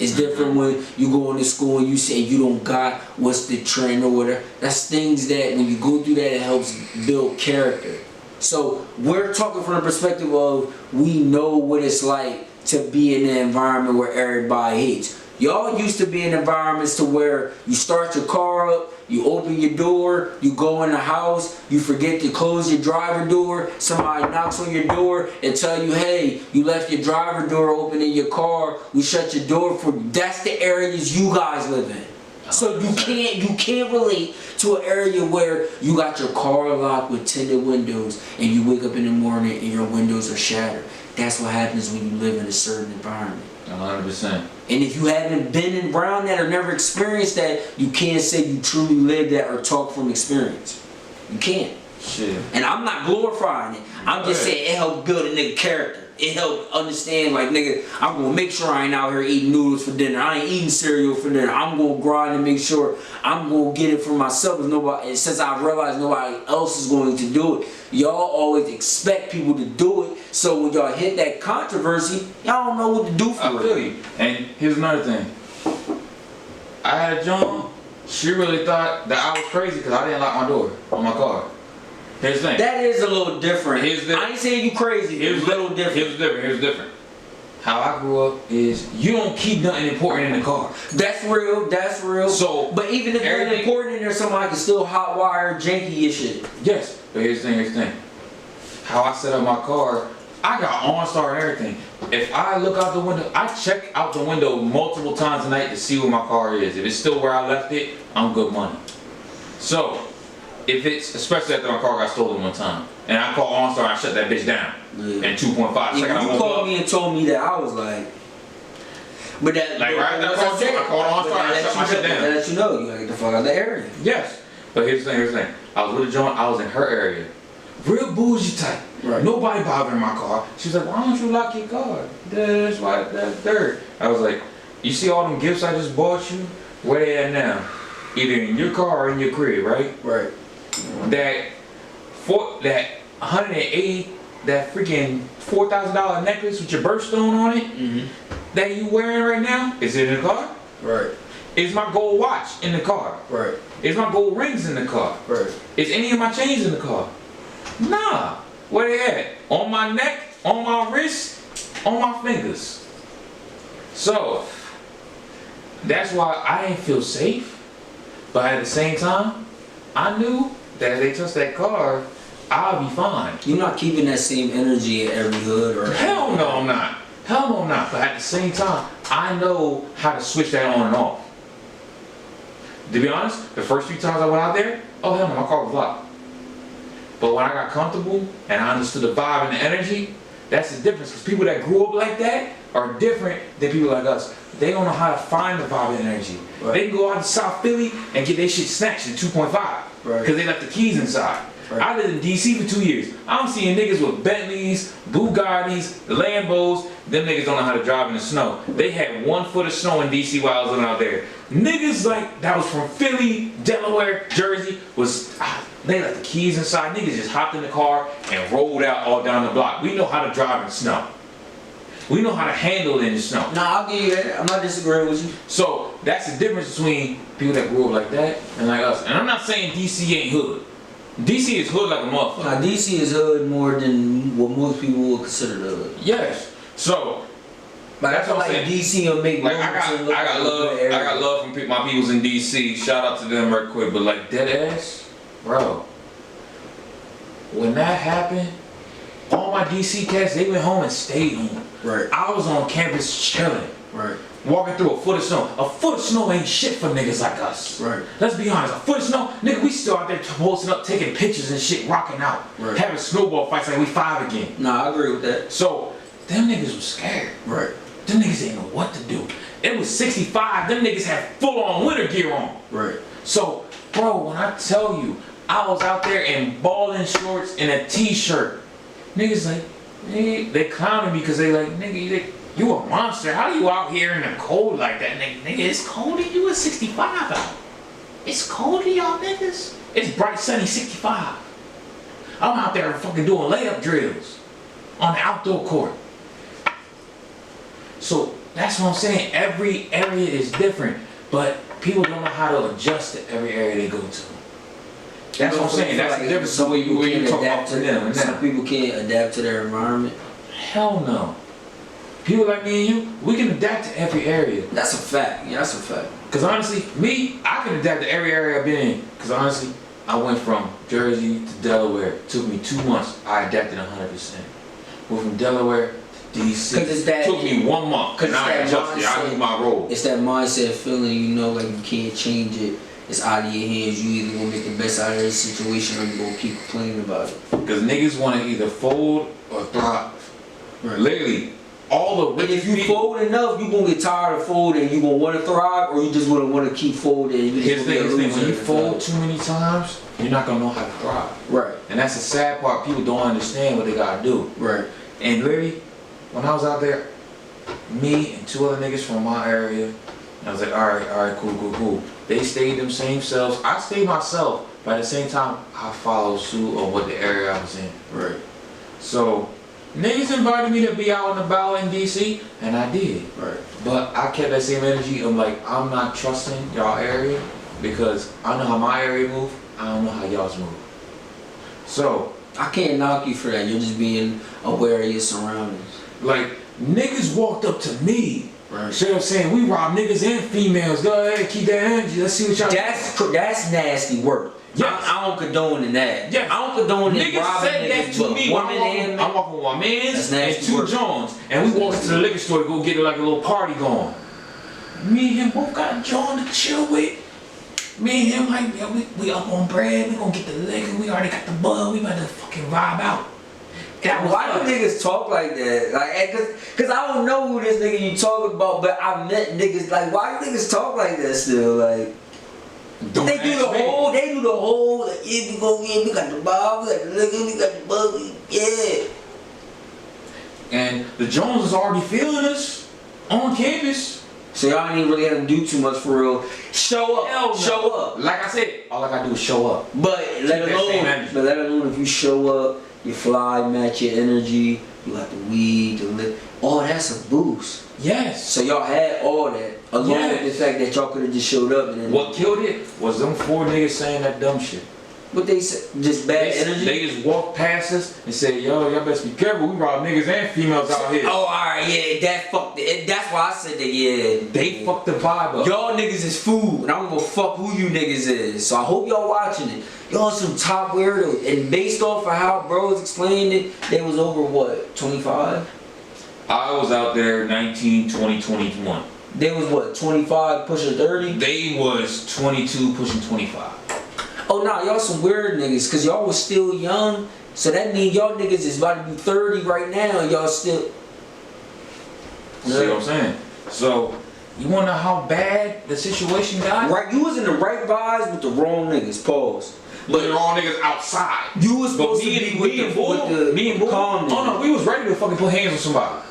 It's different when you go into school and you say you don't got what's the trend or whatever. That's things that when you go through that, it helps build character. So we're talking from the perspective of we know what it's like to be in an environment where everybody hates. Y'all used to be in environments to where you start your car up, you open your door, you go in the house, you forget to close your driver door, somebody knocks on your door and tell you, hey, you left your driver door open in your car, we shut your door for you. That's the areas you guys live in. So you can't relate to an area where you got your car locked with tinted windows and you wake up in the morning and your windows are shattered. That's what happens when you live in a certain environment. 100%. And if you haven't been around that or never experienced that, you can't say you truly lived that or talk from experience. You can't. Shit. And I'm not glorifying it. I'm just saying it helped build a nigga character. It helped understand, like, nigga, I'm gonna make sure I ain't out here eating noodles for dinner. I ain't eating cereal for dinner. I'm gonna grind and make sure I'm gonna get it for myself. And since I realized nobody else is going to do it, y'all always expect people to do it. So when y'all hit that controversy, y'all don't know what to do for I feel you. And here's another thing. I had a John. She really thought that I was crazy because I didn't lock my door on my car. Here's the thing. That is a little different. I ain't saying you crazy. It's a little different. Here's different. How I grew up is you don't keep nothing important in the car. That's real. That's real. So, but even if it's important in there, somebody can still hotwire janky and shit. Yes, but here's the thing. How I set up my car, I got OnStar and everything. If I look out the window, I check out the window multiple times a night to see where my car is. If it's still where I left it, I'm good money. So, if it's, especially after my car got stolen one time, and I call OnStar and I shut that bitch down, and 2.5 seconds. You called me and told me that, I was like, but that, like right after I called OnStar and I shut my shit down. That let you know you gotta get the fuck out of the area. Yes, but here's the thing. I was with a joint. I was in her area, real bougie type. Right. Nobody bothering my car. She's like, why don't you lock your car? That's why. That's third. I was like, you see all them gifts I just bought you? Where they at now? Either in your car or in your crib, right? Right. That 180, that freaking $4,000 necklace with your birthstone on it, that you wearing right now, is it in the car? Right. Is my gold watch in the car? Right. Is my gold rings in the car? Right. Is any of my chains in the car? Nah. Where they at? On my neck, on my wrist, on my fingers. So, that's why I didn't feel safe. But at the same time, I knew that if they touch that car, I'll be fine. You're not keeping that same energy at every hood or... Hell no, I'm not. Hell no, I'm not. But at the same time, I know how to switch that on and off. To be honest, the first few times I went out there, oh hell no, my car was locked. But when I got comfortable and I understood the vibe and the energy, that's the difference. Because people that grew up like that are different than people like us. They don't know how to find the vibe and energy. Right. They can go out to South Philly and get their shit snatched in 2.5. Because they left the keys inside. Right. I lived in DC for 2 years. I'm seeing niggas with Bentleys, Bugattis, Lambos. Them niggas don't know how to drive in the snow. They had 1 foot of snow in DC while I was living out there. Niggas like that was from Philly, Delaware, Jersey, they left the keys inside. Niggas just hopped in the car and rolled out all down the block. We know how to drive in snow. We know how to handle it in the snow. Nah, I'll give you that. I'm not disagreeing with you. So that's the difference between people that grew up like that and like us. And I'm not saying DC ain't hood. DC is hood like a motherfucker. Nah, DC is hood more than what most people would consider the hood. Yes. So But That's I feel what I'm like saying. DC will make Like Wilmington look I got like a love, good area. I got love from my peoples in DC. Shout out to them right quick. But like dead ass, bro. When that happened, all my DC cats they went home and stayed home. Right. I was on campus chilling. Right. Walking through a foot of snow. A foot of snow ain't shit for niggas like us. Right. Let's be honest. A foot of snow, nigga, we still out there posting up, taking pictures and shit, rocking out. Right. Having snowball fights like we 5 again. Nah, I agree with that. So, them niggas was scared. Right. Them niggas didn't know what to do. It was 65. Them niggas had full on winter gear on. Right. So, bro, when I tell you, I was out there in ballin' shorts and a t-shirt. Niggas like, they clowning me because they like, nigga, you a monster. How you out here in the cold like that? Nigga, it's cold and you at 65 out. It's cold to y'all niggas. It's bright sunny 65. I'm out there fucking doing layup drills on the outdoor court. So that's what I'm saying. Every area is different, but people don't know how to adjust to every area they go to. That's what I'm saying. That's the difference Some people when you can't talk adapt about to them. Some people can't adapt to their environment. Hell no. People like me and you, we can adapt to every area. That's a fact. Yeah, that's a fact. Cause honestly, me, I can adapt to every area I've been in. Cause honestly, I went from Jersey to Delaware. It took me 2 months. I adapted 100%. Went from Delaware to DC. Cause it's that, took me 1 month. Cause And I adjusted. I knew my role. It's that mindset feeling, you know, like you can't change it. It's out of your hands. You either gonna make the best out of this situation or you gonna keep complaining about it. Cause niggas want to either fold or thrive. Right. Literally, all the But rich if you fold enough, you gonna get tired of folding and you gonna want to thrive, or you just gonna want to keep folding. And you Here's just the gonna be a thing, when you loser. fold too many times, you're not gonna know how to thrive. Right. And that's the sad part. People don't understand what they gotta do. Right. And literally, when I was out there, me and 2 other niggas from my area, I was like, alright, cool. They stayed them same selves. I stayed myself, but at the same time, I followed suit of what the area I was in. Right. So, niggas invited me to be out and about in DC, and I did. Right. But I kept that same energy of like, I'm not trusting y'all area because I know how my area move, I don't know how y'all's move. So, I can't knock you for that. You're just being aware of your surroundings. like, niggas walked up to me. Right. Straight up saying, we rob niggas and females. Go ahead, keep that energy. Let's see what y'all That's nasty work. Yes. I don't condone in that. Yes. I don't condone in Niggas robbing said that niggas, to but me when I'm walking with my mans That's and nasty 2 work. Johns. And we walking to the liquor store to go get like a little party going. Me and him both got a John to chill with. Me and him like, yeah, we up on bread. We gonna get the liquor. We already got the bud. We about to fucking vibe out. That was Why us. do niggas talk like that? Like, cause I don't know who this nigga you talking about, but I met niggas. Like, why do niggas talk like that still? Like, Don't they do ask me. they do the whole. Like, yeah, we go in. We got the bar. We got the liquor. We got the bud. Yeah. And the Joneses already feeling us on campus. So y'all ain't really have to do too much for real. Show up. Hell no. Show up. Like I said, all I gotta do is show up. But let that same energy. alone if you show up, you fly, match your energy, you got the weed, the lip, all that's a boost. Yes. So y'all had all that, along Yes. with the fact that y'all could have just showed up and then What killed it was them 4 niggas saying that dumb shit. what they said, just bad energy. They just walked past us and said, yo, y'all best be careful. We rob niggas and females out here. Oh, alright, yeah, that fucked it. That's why I said that, yeah. They fucked the vibe up. Y'all niggas is food, and I don't give a fuck who you niggas is. So I hope y'all watching it. Y'all some top weirdos. And based off of how bros explained it, they was over what, 25? I was out there 19, 20, 21. They was what, 25 pushing 30? They was 22 pushing 25. Oh nah, y'all some weird niggas, cause y'all was still young. So that means y'all niggas is about to be 30 right now and y'all still. See what I'm saying? So, you wanna know how bad the situation got? Right, you was in the right vibes with the wrong niggas, pause. But they're all niggas outside. You was But supposed to be with the Bull, calm oh no, niggas. we was ready to fucking put hands on somebody.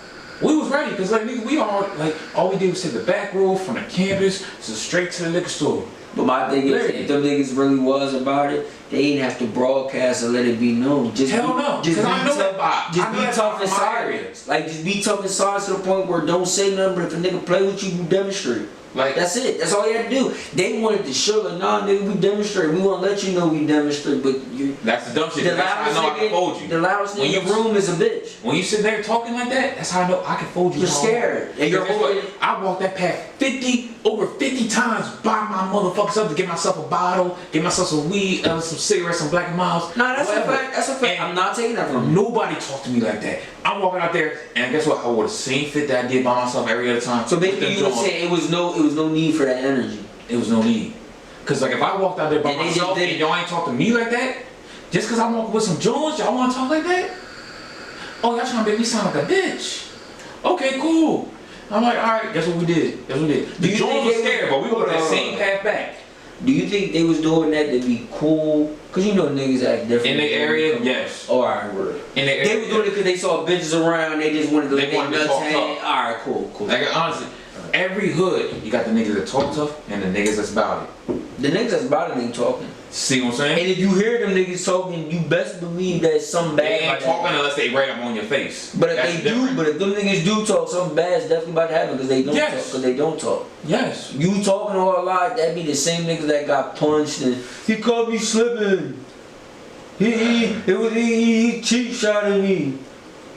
We was ready, cause like nigga, we all we did was take the back road from the campus to straight to the liquor store. But my thing is, Literally. if them niggas really was about it, they ain't have to broadcast and let it be known. Just Hell be, no, just 'cause be I know that tough. vibe. Just I know be that tough vibe and from my area. silent. Like just be tough and silent to the point where don't say nothing. But if a nigga play with you, you demonstrate. Like That's it. That's all you had to do. They wanted to show like, nah, nigga, we demonstrate. We want to let you know we demonstrate, but you. that's the dumb shit. The That's how I know I can fold you. The loudest When nigga in you- the room is a bitch. When you sit there talking like that, that's how I know I can fold you. You're all scared. over. And you're Because guess holding. what? I walked that path over 50 times by my motherfuckers up to get myself a bottle, get myself some weed, some cigarettes, some Black and Miles. Nah, that's whatever. a fact. That's a fact. And I'm not taking that from you. nobody talked to me like that. I'm walking out there, and guess what? I wore the same fit that I did by myself every other time. So With basically, them you were Johns. saying it was no need for that energy. It was no need. Cause like if I walked out there by And they just myself did and it. y'all ain't talk to me like that, just cause I'm walking with some Jones, y'all wanna talk like that? Oh, y'all trying to make me sound like a bitch. Okay, cool. I'm like, alright, guess what we did? Guess what we did? Do The you Jones think was they scared, but we went that same path back. Do you think they was doing that to be cool? Cause you know niggas act different. In the area, yes. Oh, alright, word. In the They area. was doing it because they saw bitches around. They just wanted to let They wanted to their nuts talk hang. tough. Alright, cool. Like honestly, every hood, you got the niggas that talk tough and the niggas that's about it. The niggas that's about it ain't talking. See what I'm saying? And if you hear them niggas talking, you best believe that something They bad ain't about to talking happen. unless they right up on your face. But if That's they different. do, but if them niggas do talk, something bad's definitely about to happen because they don't Yes. talk. Because they don't talk. Yes. You talking all a lot, that be the same niggas that got punched and he caught me slipping. He cheap shot at me.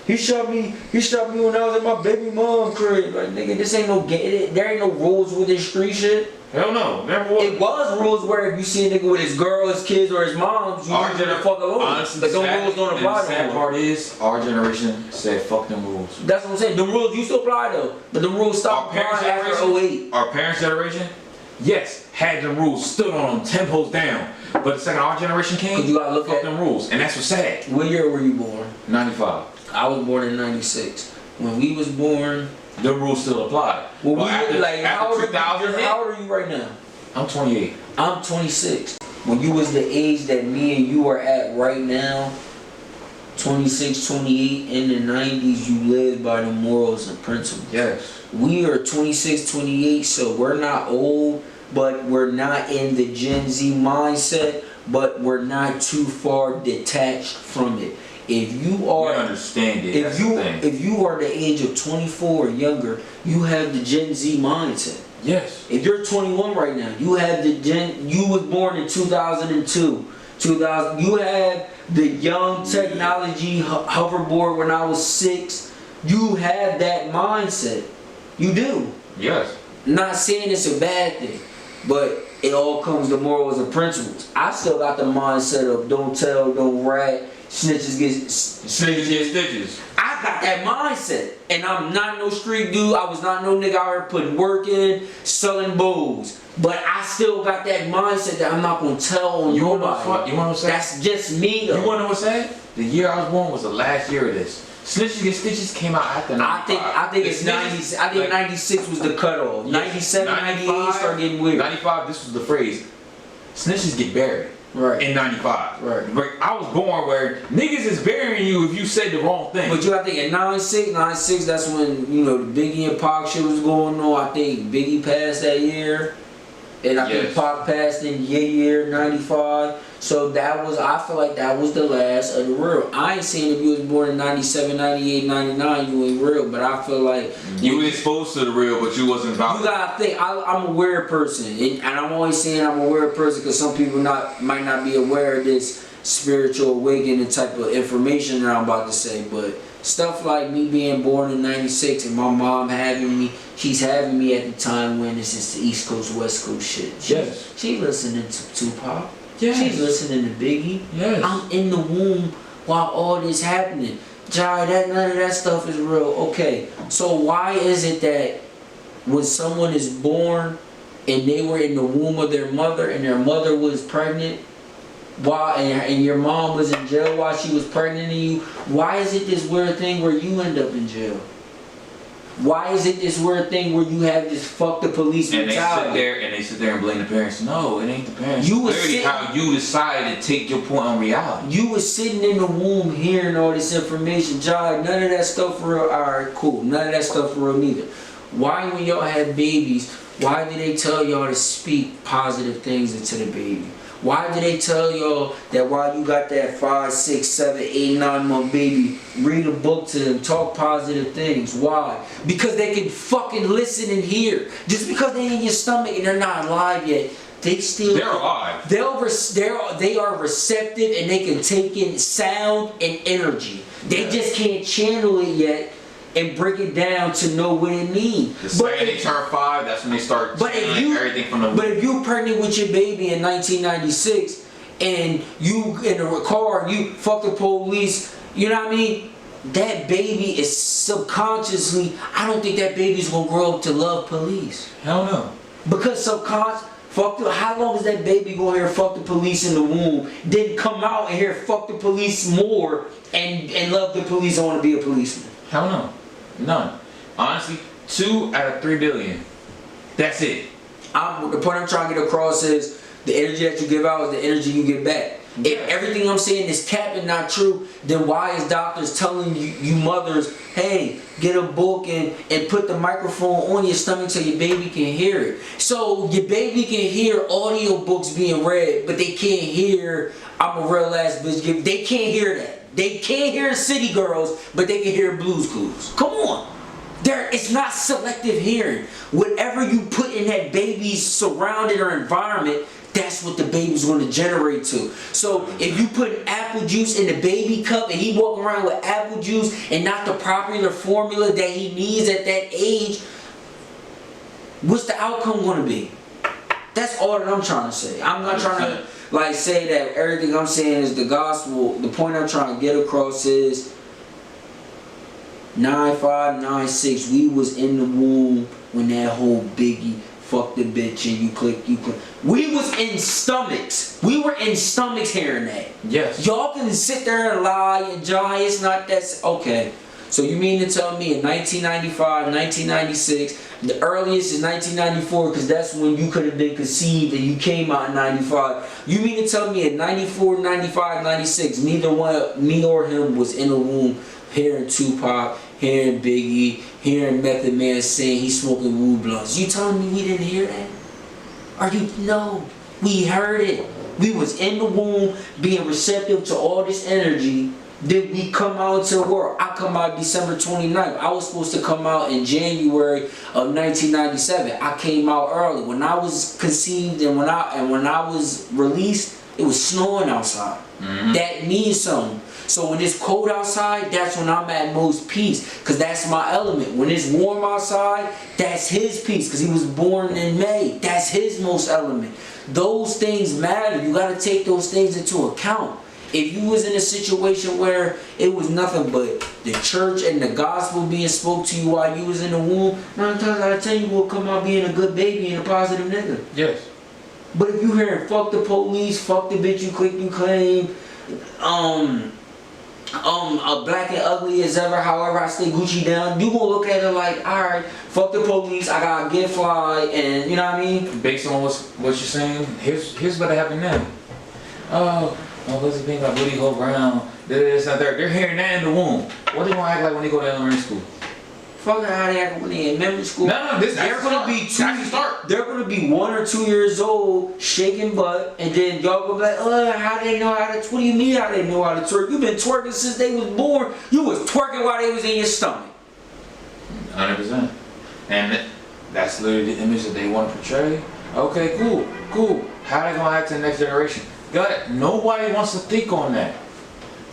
He shot me when I was at my baby mom crib. Like nigga, this ain't no there ain't no rules with this street shit. Hell no, never was. It was rules where if you see a nigga with his girl, his kids, or his moms, you get the fuck alone. Honestly, But them rules don't apply the sad no more. part is, our generation said fuck them rules. That's what I'm saying. The rules used to apply though, but the rules stopped Our parents' applying after generation, 08. our parents' generation, yes, had them rules, stood on them, 10 toes down. But the second our generation came, 'Cause you gotta look fuck at- them rules, and that's what's sad. What year were you born? 95. I was born in 96. When we was born, The rules still apply. well, But we after, like how old, 2000 hit, how old are you right now? I'm 28. I'm 26. When you was the age that me and you are at right now, 26, 28, in the 90s, you lived by the morals and principles. Yes. We are 26, 28, so we're not old, but we're not in the Gen Z mindset, but we're not too far detached from it. If you We are understand it. If That's you the thing. if you are the age of 24 or younger, you have the Gen Z mindset. Yes. If you're 21 right now, you have you was born in 2002. 2000 you have the young technology hoverboard when I was 6. You have that mindset. You do. Yes. Not saying it's a bad thing, but it all comes to morals and principles. I still got the mindset of don't tell, don't rat, snitches get Stitches. I got that mindset, and I'm not no street dude. I was not no nigga out here putting work in, selling bowls. But I still got that mindset that I'm not gonna tell on You wanna nobody. know what's sad? That's just me though. You wanna know what's sad? The year I was born was the last year of this. Snitches Get Stitches came out after 95. I think it's The 90. snitches, I think like, 96 was the cutoff. 97, 98 started getting weird. 95, this was the phrase. Snitches get buried. Right. In 95. Right. But I was born where niggas is burying you if you said the wrong thing. But you gotta think in 96, that's when, you know, the Biggie and Pac shit was going on. I think Biggie passed that year. And I think Yes. Pac passed in year 95. So I feel like that was the last of the real. I ain't saying if you was born in 97, 98, 99, you ain't real. But I feel like you was exposed to the real, but you wasn't about you gotta think. I'm a weird person, and I'm always saying I'm a weird person because some people might not be aware of this spiritual awakening type of information that I'm about to say. But stuff like me being born in 96 and my mom she's having me at the time when this is the East Coast, West Coast shit. She listening to Tupac. Yes. She's listening to Biggie. Yes. I'm in the womb while all this happening. Jai, none of that stuff is real. Okay, so why is it that when someone is born and they were in the womb of their mother and their mother was pregnant, and your mom was in jail while she was pregnant in you, why is it this weird thing where you end up in jail? Why is it this weird thing where you have this fuck the police and mentality? they sit there and blame the parents. No, it ain't the parents. You was Literally sitting- how you decided to take your point on reality. You was sitting in the womb hearing all this information. Jai, none of that stuff for real. Alright, cool. None of that stuff for real neither. Why when y'all had babies, Why do they tell y'all to speak positive things into the baby? Why do they tell y'all that while you got that 5, 6, 7, 8, 9-month baby, read a book to them, talk positive things? Why? Because they can fucking listen and hear. Just because they're in your stomach and they're not alive yet, they're alive. They are receptive and they can take in sound and energy. They just can't channel it yet and break it down to know what it means. The second they turn 5, that's when they start everything from the. But if you pregnant with your baby in 1996 and you in a car and you fuck the police, you know what I mean? That baby is subconsciously, I don't think that baby's gonna grow up to love police. Hell no. Because how long is that baby gonna hear fuck the police in the womb, then come out and hear fuck the police more and love the police and wanna be a policeman? Hell no. None. Honestly, 2 out of 3 billion. That's it. The point I'm trying to get across is the energy that you give out is the energy you get back. Yeah. If everything I'm saying is cap and not true, then why is doctors telling you mothers, hey, get a book and put the microphone on your stomach so your baby can hear it? So your baby can hear audio books being read, but they can't hear I'm a real ass bitch. They can't hear that. They can't hear City Girls, but they can hear Blues Clues. Come on. It's not selective hearing. Whatever you put in that baby's surrounding or environment, that's what the baby's going to generate to. So if you put apple juice in the baby cup and he walking around with apple juice and not the popular formula that he needs at that age, what's the outcome going to be? That's all that I'm trying to say. I'm not trying to say that everything I'm saying is the gospel. The point I'm trying to get across is 9'5", 9'6", we was in the womb when that whole Biggie fuck the bitch and you click. We was in stomachs. We were in stomachs hearing that. Yes. Y'all can sit there and lie and Johnny, it's not that. Okay. So you mean to tell me in 1995, 1996, the earliest is 1994 because that's when you could have been conceived and you came out in 95. You mean to tell me in 94, 95, 96, neither one, me or him was in the womb hearing Tupac, hearing Biggie, hearing Method Man saying he's smoking Woo blunts. You telling me we didn't hear that? No, we heard it. We was in the womb being receptive to all this energy. Then we come out into the world. I come out December 29th. I was supposed to come out in January of 1997. I came out early. When I was conceived and when I was released, it was snowing outside. Mm-hmm. That means something. So when it's cold outside, that's when I'm at most peace, because that's my element. When it's warm outside, that's his peace, because he was born in May. That's his most element. Those things matter. You got to take those things into account. If you was in a situation where it was nothing but the church and the gospel being spoke to you while you was in the womb, 9 times out of 10 you will come out being a good baby and a positive nigga. Yes. But if you hearing fuck the police, fuck the bitch you click you claim, a black and ugly as ever, however I stay Gucci down, you gonna look at it like, alright, fuck the police, I gotta get fly, and you know what I mean? Based on what you're saying, here's what happened now. Oh, what's the thing about Woody Ho Brown? This and that. They're hearing that in the womb. What they gonna act like when they go to elementary school? Fucking how they act when they in elementary school. No, they're gonna be They're gonna be 1 or 2 years old, shaking butt, and then y'all gonna be like, how they know how to? What do you mean how they know how to twerk? You been twerking since they was born. You was twerking while they was in your stomach. 100%. And that's literally the image that they want to portray. Okay, cool. How they gonna act to the next generation? Got it. Nobody wants to think on that.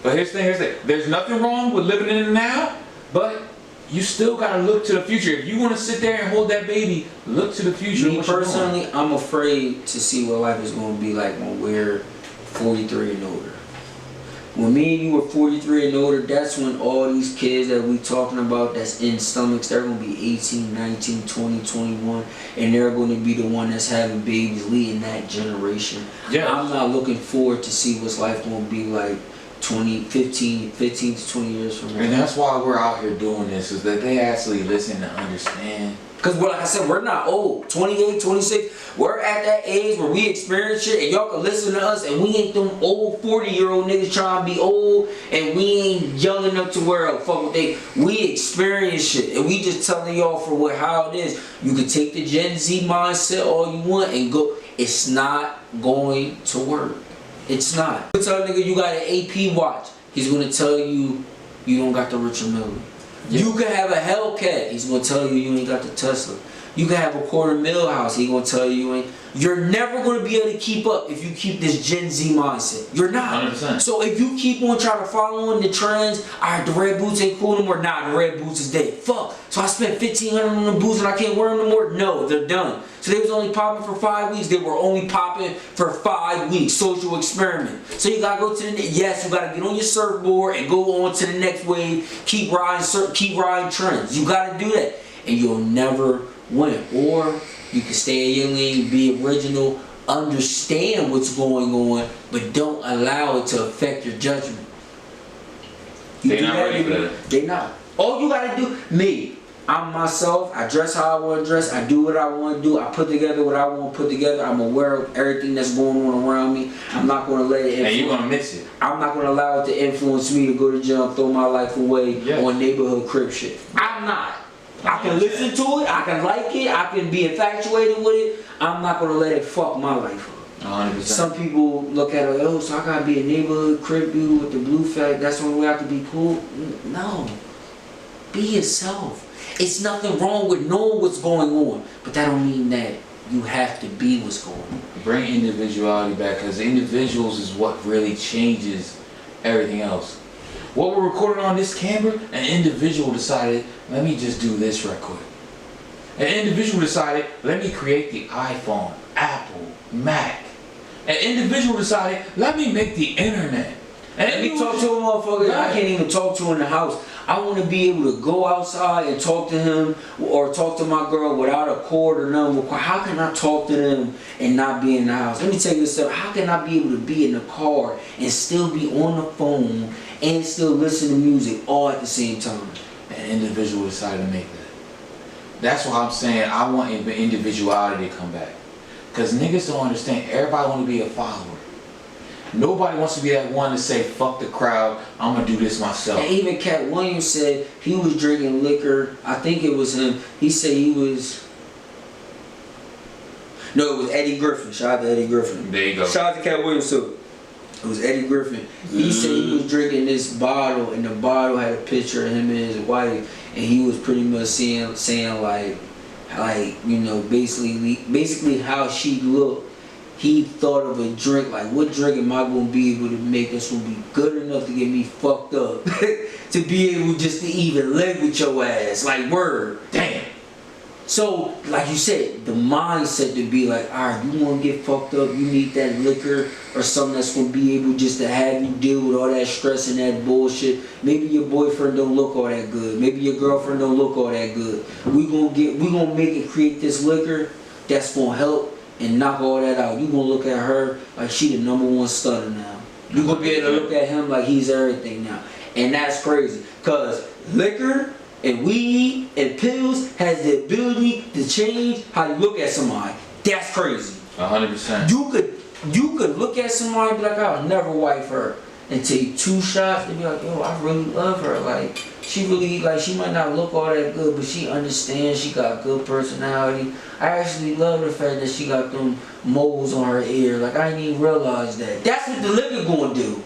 But here's the thing. There's nothing wrong with living in the now, but you still gotta look to the future. If you want to sit there and hold that baby, look to the future. Me personally, I'm afraid to see what life is going to be like when we're 43 and older. When me and you were 43 and older, that's when all these kids that we talking about that's in stomachs, they're going to be 18, 19, 20, 21, and they're going to be the one that's having babies leading that generation. Yeah. I'm not looking forward to see what's life going to be like 15 to 20 years from now. And that's why we're out here doing this, is that they actually listen and understand Because like I said, we're not old. 28, 26, we're at that age where we experience shit and y'all can listen to us and we ain't them old 40-year-old niggas trying to be old and we ain't young enough to where fuck what they. We experience shit and we just telling y'all for how it is. You can take the Gen Z mindset all you want and go. It's not going to work. It's not. You tell a nigga you got an AP watch. He's gonna tell you you don't got the Richard Mille. Yeah. You can have a Hellcat. He's gonna tell you you ain't got the Tesla. You can have a $250,000 house. He's gonna tell you ain't. You're never gonna be able to keep up if you keep this Gen Z mindset. You're not. 100%. So if you keep on trying to follow in the trends, alright, the red boots ain't cool no more. Nah, the red boots is dead. Fuck. So I spent $1,500 on the boots and I can't wear them no more. No, they're done. So they was only popping for 5 weeks. They were only popping for 5 weeks. Social experiment. So you gotta go to the yes. You gotta get on your surfboard and go on to the next wave. Keep riding trends. You gotta do that, and you'll never win. Or you can stay in your lane, be original, understand what's going on, but don't allow it to affect your judgment. They're not ready for that. They not. All you gotta do, me. I'm myself. I dress how I want to dress. I do what I want to do. I put together what I want to put together. I'm aware of everything that's going on around me. I'm not going to let it influence. And you're going to miss it. I'm not going to allow it to influence me to go to jail and throw my life away on neighborhood crib shit. I'm not. I can listen to it. I can like it. I can be infatuated with it. I'm not going to let it fuck my life up. 100%. Some people look at it, oh, so I got to be a neighborhood crib dude with the blue flag. That's the only way I can be cool. No. Be yourself. It's nothing wrong with knowing what's going on, but that don't mean that you have to be what's going on. Bring individuality back, because individuals is what really changes everything else. What we're recording on this camera, an individual decided, let me just do this right quick. An individual decided, let me create the iPhone, Apple, Mac. An individual decided, let me make the internet. And let me talk to a motherfucker I can't even talk to in the house. I want to be able to go outside and talk to him or talk to my girl without a cord or nothing. How can I talk to them and not be in the house? Let me tell you this stuff. How can I be able to be in the car and still be on the phone and still listen to music all at the same time? An individual decided to make that. That's why I'm saying I want individuality to come back. Because niggas don't understand. Everybody want to be a follower. Nobody wants to be that one to say, fuck the crowd, I'm going to do this myself. And even Cat Williams said he was drinking liquor. I think it was him. He said he was... No, it was Eddie Griffin. Shout out to Eddie Griffin. There you go. Shout out to Cat Williams too. It was Eddie Griffin. He said he was drinking this bottle, and the bottle had a picture of him and his wife, and he was pretty much saying like you know, basically how she looked. He thought of a drink, like what drink am I going to be able to make that's going to be good enough to get me fucked up? To be able just to even live with your ass. Like, word. Damn. So, like you said, the mindset to be like, alright, you want to get fucked up, you need that liquor or something that's going to be able just to have you deal with all that stress and that bullshit. Maybe your boyfriend don't look all that good. Maybe your girlfriend don't look all that good. We gonna make it create this liquor that's going to help and knock all that out. You gonna look at her like she the #1 stunner now. You gonna be able to look at him like he's everything now. And that's crazy. Cause liquor and weed and pills has the ability to change how you look at somebody. That's crazy. 100%. You could look at somebody and be like, I'll never wife her. And take 2 shots and be like, yo, I really love her. Like, she really, like, she might not look all that good, but she understands, she got good personality. I actually love the fact that she got them moles on her ear. Like, I didn't even realize that. That's what the liquor gonna do.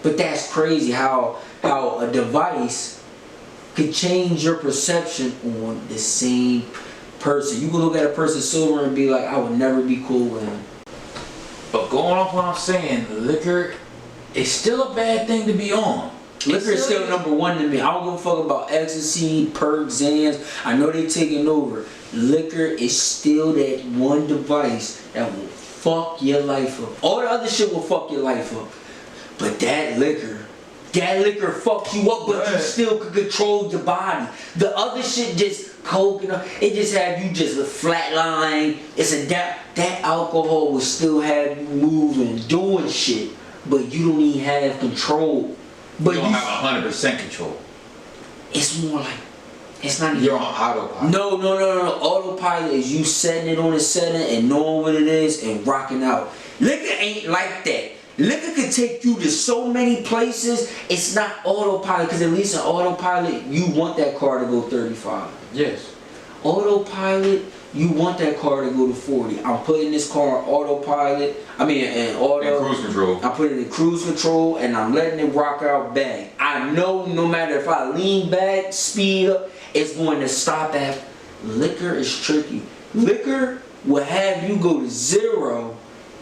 But that's crazy how a device could change your perception on the same person. You can look at a person sober and be like, I would never be cool with him. But going off what I'm saying, liquor is still a bad thing to be on. Liquor is still #1 to me. I don't give a fuck about ecstasy, perks, Xans. I know they taking over. Liquor is still that one device that will fuck your life up. All the other shit will fuck your life up. But that liquor fucks you up, but you still can control your body. The other shit just coke, it just have you just flatline. It's a that alcohol will still have you moving, doing shit, but you don't even have control. But you don't have 100% control. It's more like It's not even. You're on autopilot. No. Autopilot is you setting it on a setting and knowing what it is and rocking out. Liquor ain't like that. Liquor can take you to so many places. It's not autopilot, because at least in autopilot, you want that car to go 35. Yes. Autopilot, you want that car to go to 40. I'm putting this car on autopilot. In auto. In cruise control. I put it in cruise control and I'm letting it rock out bang. I know no matter if I lean back, speed up, it's going to stop at. Liquor is tricky. Liquor will have you go to 0,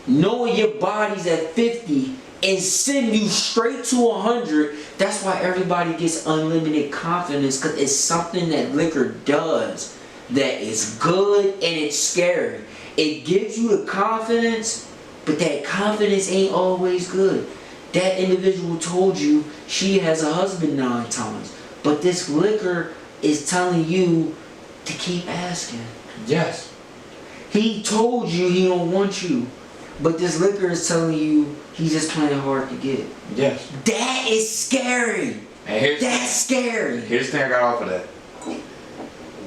knowing your body's at 50, and send you straight to 100. That's why everybody gets unlimited confidence, because it's something that liquor does that is good and it's scary. It gives you the confidence, but that confidence ain't always good. That individual told you she has a husband 9 times, but this liquor is telling you to keep asking. Yes. He told you he don't want you, but this liquor is telling you he's just playing hard to get. Yes. That is scary. And That's scary. Here's the thing I got off of that.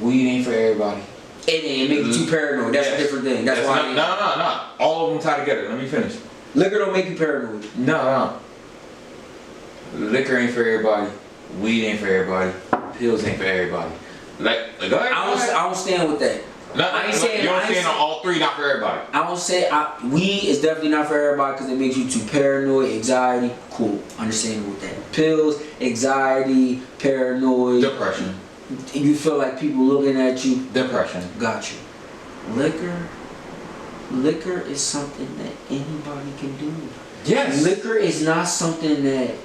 Weed ain't for everybody. It ain't make you too paranoid. That's a different thing. That's why. No. All of them tie together. Let me finish. Liquor don't make you paranoid. No. Liquor ain't for everybody. Weed ain't for everybody. Pills ain't for everybody. Go ahead. I don't stand with that. I ain't saying you're saying all 3 not for everybody. I don't say weed is definitely not for everybody because it makes you too paranoid, anxiety. Cool, understanding with that. Pills, anxiety, paranoid, Depression. You feel like people looking at you. Depression. Got you. Liquor is something that anybody can do. Yes. Liquor is not something that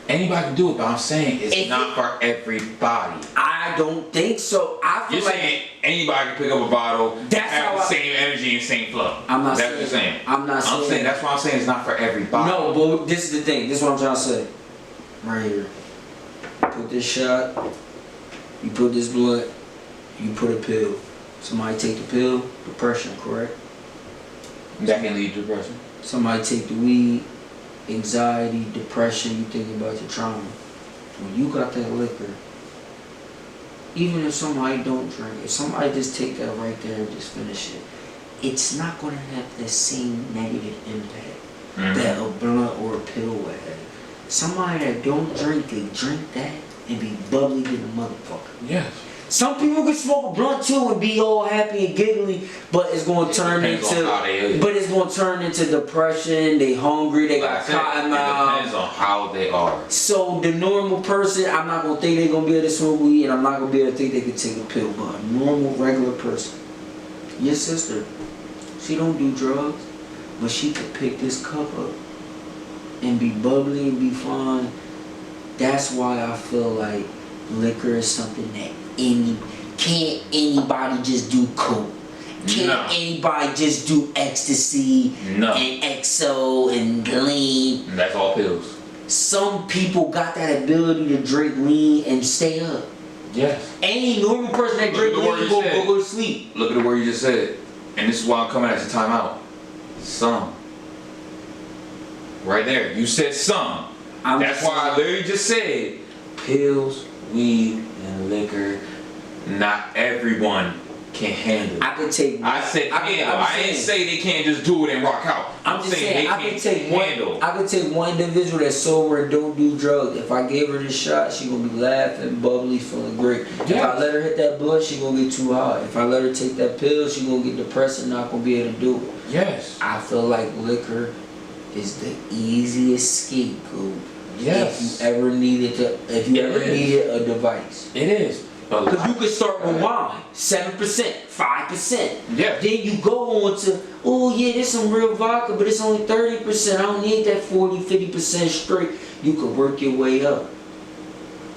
anybody can do it, but I'm saying it's not for everybody. I don't think so. I feel You're saying anybody can pick up a bottle, have the same energy and same flow. I'm not that's saying. what you're saying. I'm not saying. I'm saying that's what I'm saying. It's not for everybody. No, but this is the thing. This is what I'm trying to say. Right here. Put this shot. You put this blood. You put a pill. Somebody take the pill. Depression, correct? That can lead to depression. Somebody take the weed. Anxiety, depression. You thinking about your trauma. When you got that liquor, even if somebody don't drink, if somebody just take that right there and just finish it, it's not going to have the same negative impact that a blunt or a pill would have. Somebody that don't drink, they drink that and be bubbly to the motherfucker. Yes. Some people can smoke a blunt too and be all happy and giggly, but it's going to turn into depression. They hungry. They got cotton mouth. It depends on how they are. So the normal person, I'm not gonna think they're gonna be able to smoke weed, and I'm not gonna be able to think they can take a pill. But a normal, regular person, your sister, she don't do drugs, but she could pick this cup up and be bubbly and be fine. That's why I feel like liquor is something that can't anybody just do coke. Can't anybody just do ecstasy and XO and lean. That's all pills. Some people got that ability to drink lean and stay up. Yes. Any normal person that drink lean go to sleep. Look at the word you just said. And this is why I'm coming at the timeout. Some. Right there. You said some. That's why I literally just said pills, weed, and liquor. Not everyone can handle it. I can take. I said handle. I didn't say they can't just do it and rock out. I'm just saying I can take one individual that's sober and don't do drugs. If I gave her this shot, she gonna be laughing, bubbly, feeling great. Yes. If I let her hit that blunt, she gonna get too high. If I let her take that pill, she gonna get depressed and not gonna be able to do it. Yes. I feel like liquor is the easiest scapegoat. Yes. If you ever needed a device. It is. Because you can start with wine, 7%, 5%. Yeah. Then you go on to, oh yeah, there's some real vodka, but it's only 30%. I don't need that 40, 50% straight. You could work your way up.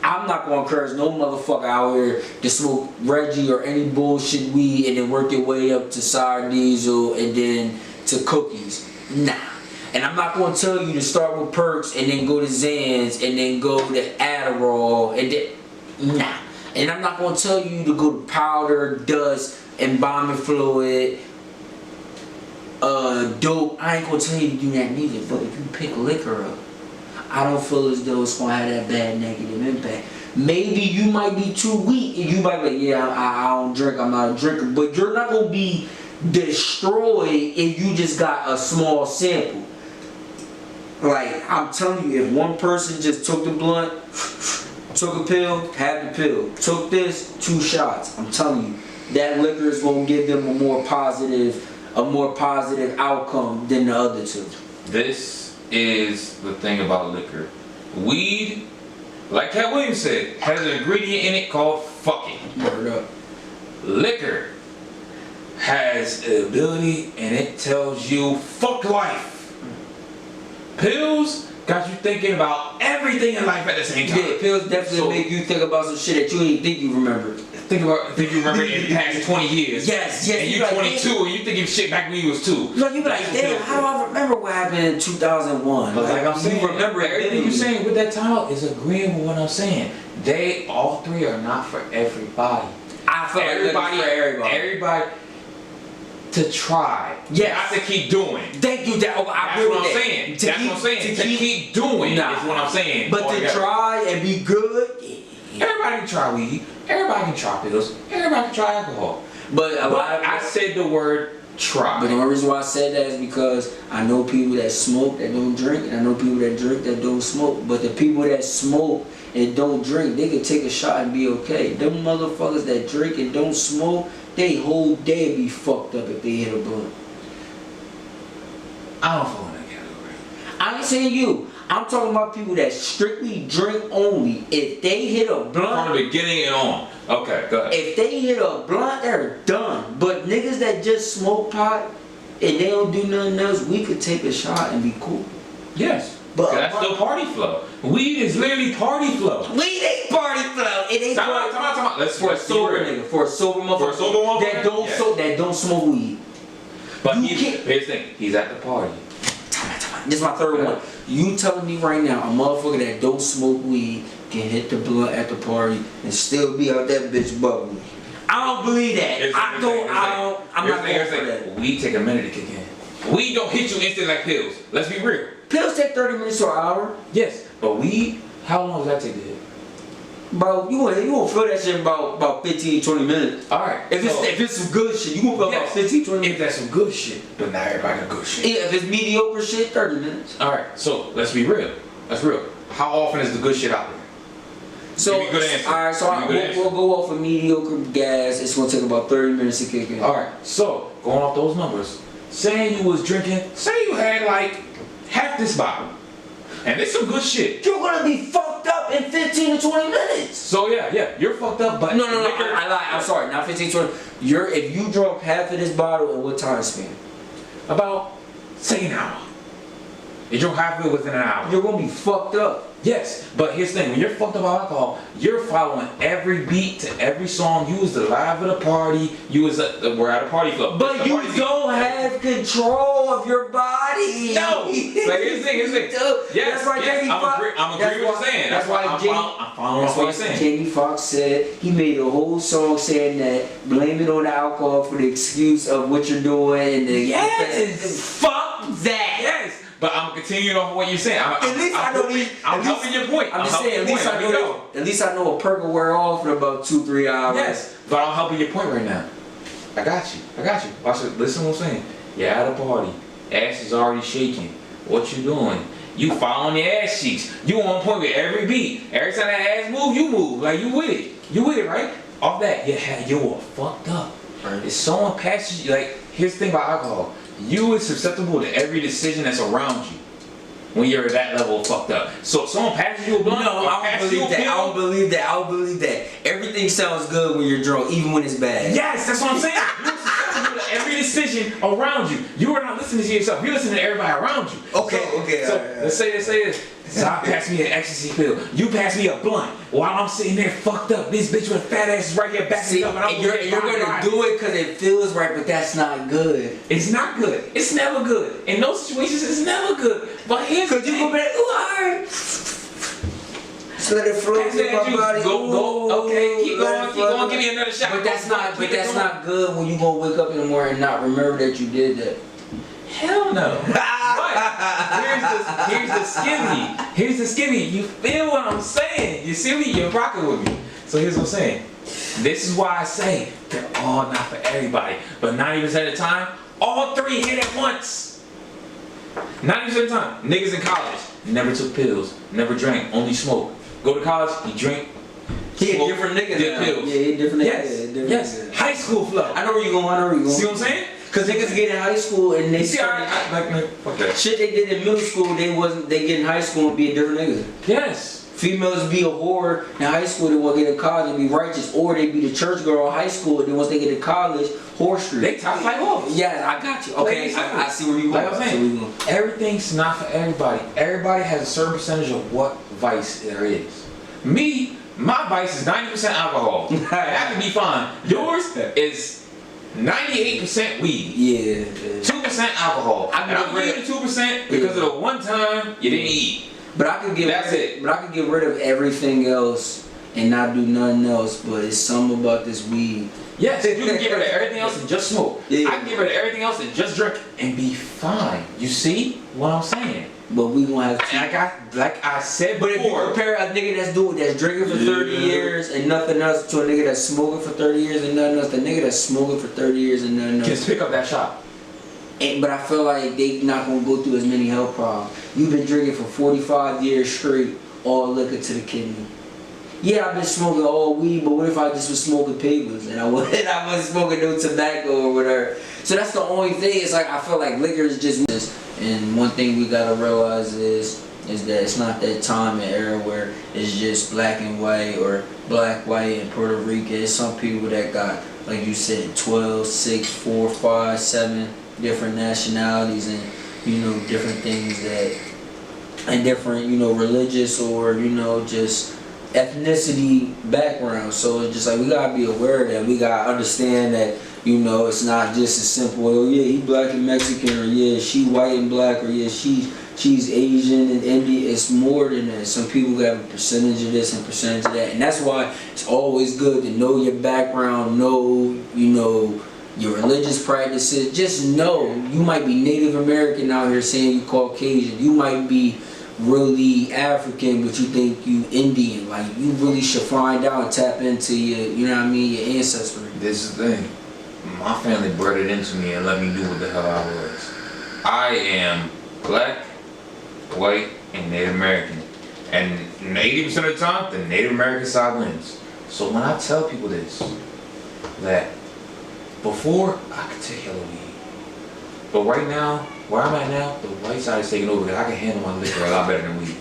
I'm not going to encourage no motherfucker out here to smoke Reggie or any bullshit weed and then work your way up to sour diesel and then to cookies. Nah. And I'm not going to tell you to start with perks and then go to Xans and then go to Adderall and then, nah. And I'm not going to tell you to go to powder, dust, embalming fluid, dope. I ain't going to tell you to do that neither. But if you pick liquor up, I don't feel as though it's going to have that bad negative impact. Maybe you might be too weak and you might be like, yeah, I don't drink, I'm not a drinker. But you're not going to be destroyed if you just got a small sample. Like, I'm telling you, if one person just took the blunt, took a pill, had the pill, took this, 2 shots, I'm telling you, that liquor is going to give them a more positive outcome than the other 2. This is the thing about liquor. Weed, like Cat Williams said, has an ingredient in it called fucking. Word up. Liquor has an ability and it tells you fuck life. Pills got you thinking about everything in life at the same time. Yeah, pills definitely make you think about some shit that you didn't think you remembered. Think you remember in the past 20 years. Yes. And you 22 and you thinking shit back when you was 2. No, you be like, damn, how do I remember what happened in 2001? But like I'm saying, you remember everything you're saying with that timeout is agreeing with what I'm saying. They all 3 are not for everybody. I feel everybody, like for everybody to try. Yes. Not to keep doing. Thank you. That's what I'm saying. That's what I'm saying. To keep doing is what I'm saying. But to try and be good. Everybody can try weed. Everybody can try pills. Everybody can try alcohol. But I said the word try. But the only reason why I said that is because I know people that smoke that don't drink, and I know people that drink that don't smoke. But the people that smoke and don't drink, they can take a shot and be okay. Them motherfuckers that drink and don't smoke, they whole day be fucked up if they hit a blunt. I don't fall in that category. I ain't saying you. I'm talking about people that strictly drink only. If they hit a blunt from the beginning and on. Okay, go ahead. If they hit a blunt, they're done. But niggas that just smoke pot and they don't do nothing else, we could take a shot and be cool. Yes. But that's still party flow. Weed is literally party flow. Weed ain't party flow. It ain't Time out. Let's for a sober nigga. For a sober motherfucker. That don't smoke weed. But here's the thing. He's at the party. This is my third one. You telling me right now a motherfucker that don't smoke weed can hit the blunt at the party and still be out that bitch bubbling? I don't believe that. I'm not going for that. Weed take a minute to kick in. Weed don't hit you instant like pills. Let's be real. Pills take 30 minutes to an hour. Yes, but weed, how long does that take to hit? Bro, you won't feel that shit about 15, 20 minutes. Alright. If it's some good shit, you won't feel about 15, 20 minutes. If that's some good shit, but not everybody got good shit. Yeah, if it's mediocre shit, 30 minutes. Alright, so let's be real. That's real. How often is the good shit out there? So, give me a good answer. Alright, so we'll go off of mediocre gas. It's gonna take about 30 minutes to kick in. Alright, so going off those numbers, saying you was drinking, say you had like half this bottle. And it's some good shit. You're gonna be fucked up in 15 to 20 minutes. So yeah, you're fucked up, but no, I lied. I'm sorry, not 15, 20. If you drunk half of this bottle in what time span? About, say, an hour. You drunk half of it within an hour. You're gonna be fucked up. Yes, but here's the thing, when you're fucked up on alcohol, you're following every beat to every song. You was the live of the party. We're at a party club. But you don't have control of your body. No. But here's the thing. Yes, I'm agreeing with what you're saying. That's why I'm following what you're saying. Jamie Foxx said he made a whole song saying that blame it on the alcohol for the excuse of what you're doing. And fuck that. Yes. But I'm continuing off what you're saying. I'm helping your point. I'm just saying, at least I know a perk will wear off in about 2-3 hours. Yes, but I'm helping your point right now. I got you. Watch it. Listen to what I'm saying. You're at a party. Ass is already shaking. What you doing? You following your ass cheeks. You on point with every beat. Every time that ass move, you move. Like you with it. You with it, right? Off that, you're fucked up. Right. If someone passes you, like, here's the thing about alcohol. You is susceptible to every decision that's around you when you're at that level of fucked up. So if someone passes you a blunt, I don't believe that. Everything sounds good when you're drunk, even when it's bad. Yes, that's what I'm saying. You're susceptible to every decision around you. You are not listening to yourself. You're listening to everybody around you. Okay. So let's say this. Zod passed me an ecstasy pill. You passed me a blunt. While I'm sitting there fucked up, this bitch with fat ass is right here backing up, and you're gonna do it because it feels right, but that's not good. It's not good. It's never good. In those situations, it's never good. But here's the thing. You go back, ooh, alright. Just let it flow through my body. Go. Okay, keep going. Give me another shot. But that's not good when you gonna wake up in the morning and not remember that you did that. Hell no. But here's the skivvy. Here's the skivvy. You feel what I'm saying? You see me? You're rocking with me. So here's what I'm saying. This is why I say they're all not for everybody. But 90% of the time, all three hit at once. 90% of the time, niggas in college never took pills, never drank, only smoked. Go to college, you drink. He a different nigga did now. pills. Yeah, he different nigga. Yes, Yeah, different yes. nigga. High school flow. I know where you going. See what I'm saying? Cause niggas get in high school and they See, fuck that. shit they did in middle school. They get in high school and be a different nigga. Yes. Females be a whore in high school, they want to get in college and be righteous, or they be the church girl in high school, and then once they get to college, whore street. They top like hoes. Yeah, I got you. Okay, I see where you going. Like I'm saying, everything's not for everybody. Everybody has a certain percentage of what vice there is. Me, my vice is 90% alcohol. That can be fine. Yours is 98% weed. Yeah. 2% alcohol. I'm gonna give you the 2% because of the one time you didn't eat. But I could get rid of everything else and not do nothing else. But it's something about this weed. Yes, you can get rid of everything else and just smoke. Yeah. I can get rid of everything else and just drink and be fine. You see what I'm saying? But we gonna have And like I said But before, if you compare a nigga that's drinking for 30 years and nothing else to a nigga that's smoking for 30 years and nothing else, the nigga that's smoking for 30 years and nothing else. just pick up that shot. But I feel like they not gonna go through as many health problems. You've been drinking for 45 years straight, all liquor to the kidney. Yeah, I've been smoking all weed, but what if I just was smoking papers and I wasn't smoking no tobacco or whatever? So that's the only thing. It's like I feel like liquor is just. And one thing we gotta realize is that it's not that time and era where it's just black and white or black, white, and Puerto Rican. It's some people that got, like you said, 12, 6, 4, 5, 7 different nationalities and different things that, and different religious or just ethnicity background. So it's just like we gotta be aware of that. We gotta understand that it's not just as simple. Oh yeah, he black and Mexican, or yeah, she white and black, or yeah, she's Asian and Indian. It's more than that. Some people have a percentage of this and percentage of that, and that's why it's always good to know your background, know your religious practices. Just know you might be Native American out here saying you Caucasian. You might be really African, but you think you Indian. Like you really should find out and tap into your your ancestry. This is the thing. My family bred it into me and let me do what the hell I was. I am black, white, and Native American. And 80% of the time, the Native American side wins. So when I tell people this, that before I could take hella weed, but right now, where I'm at now, the white side is taking over because I can handle my liquor a lot better than weed.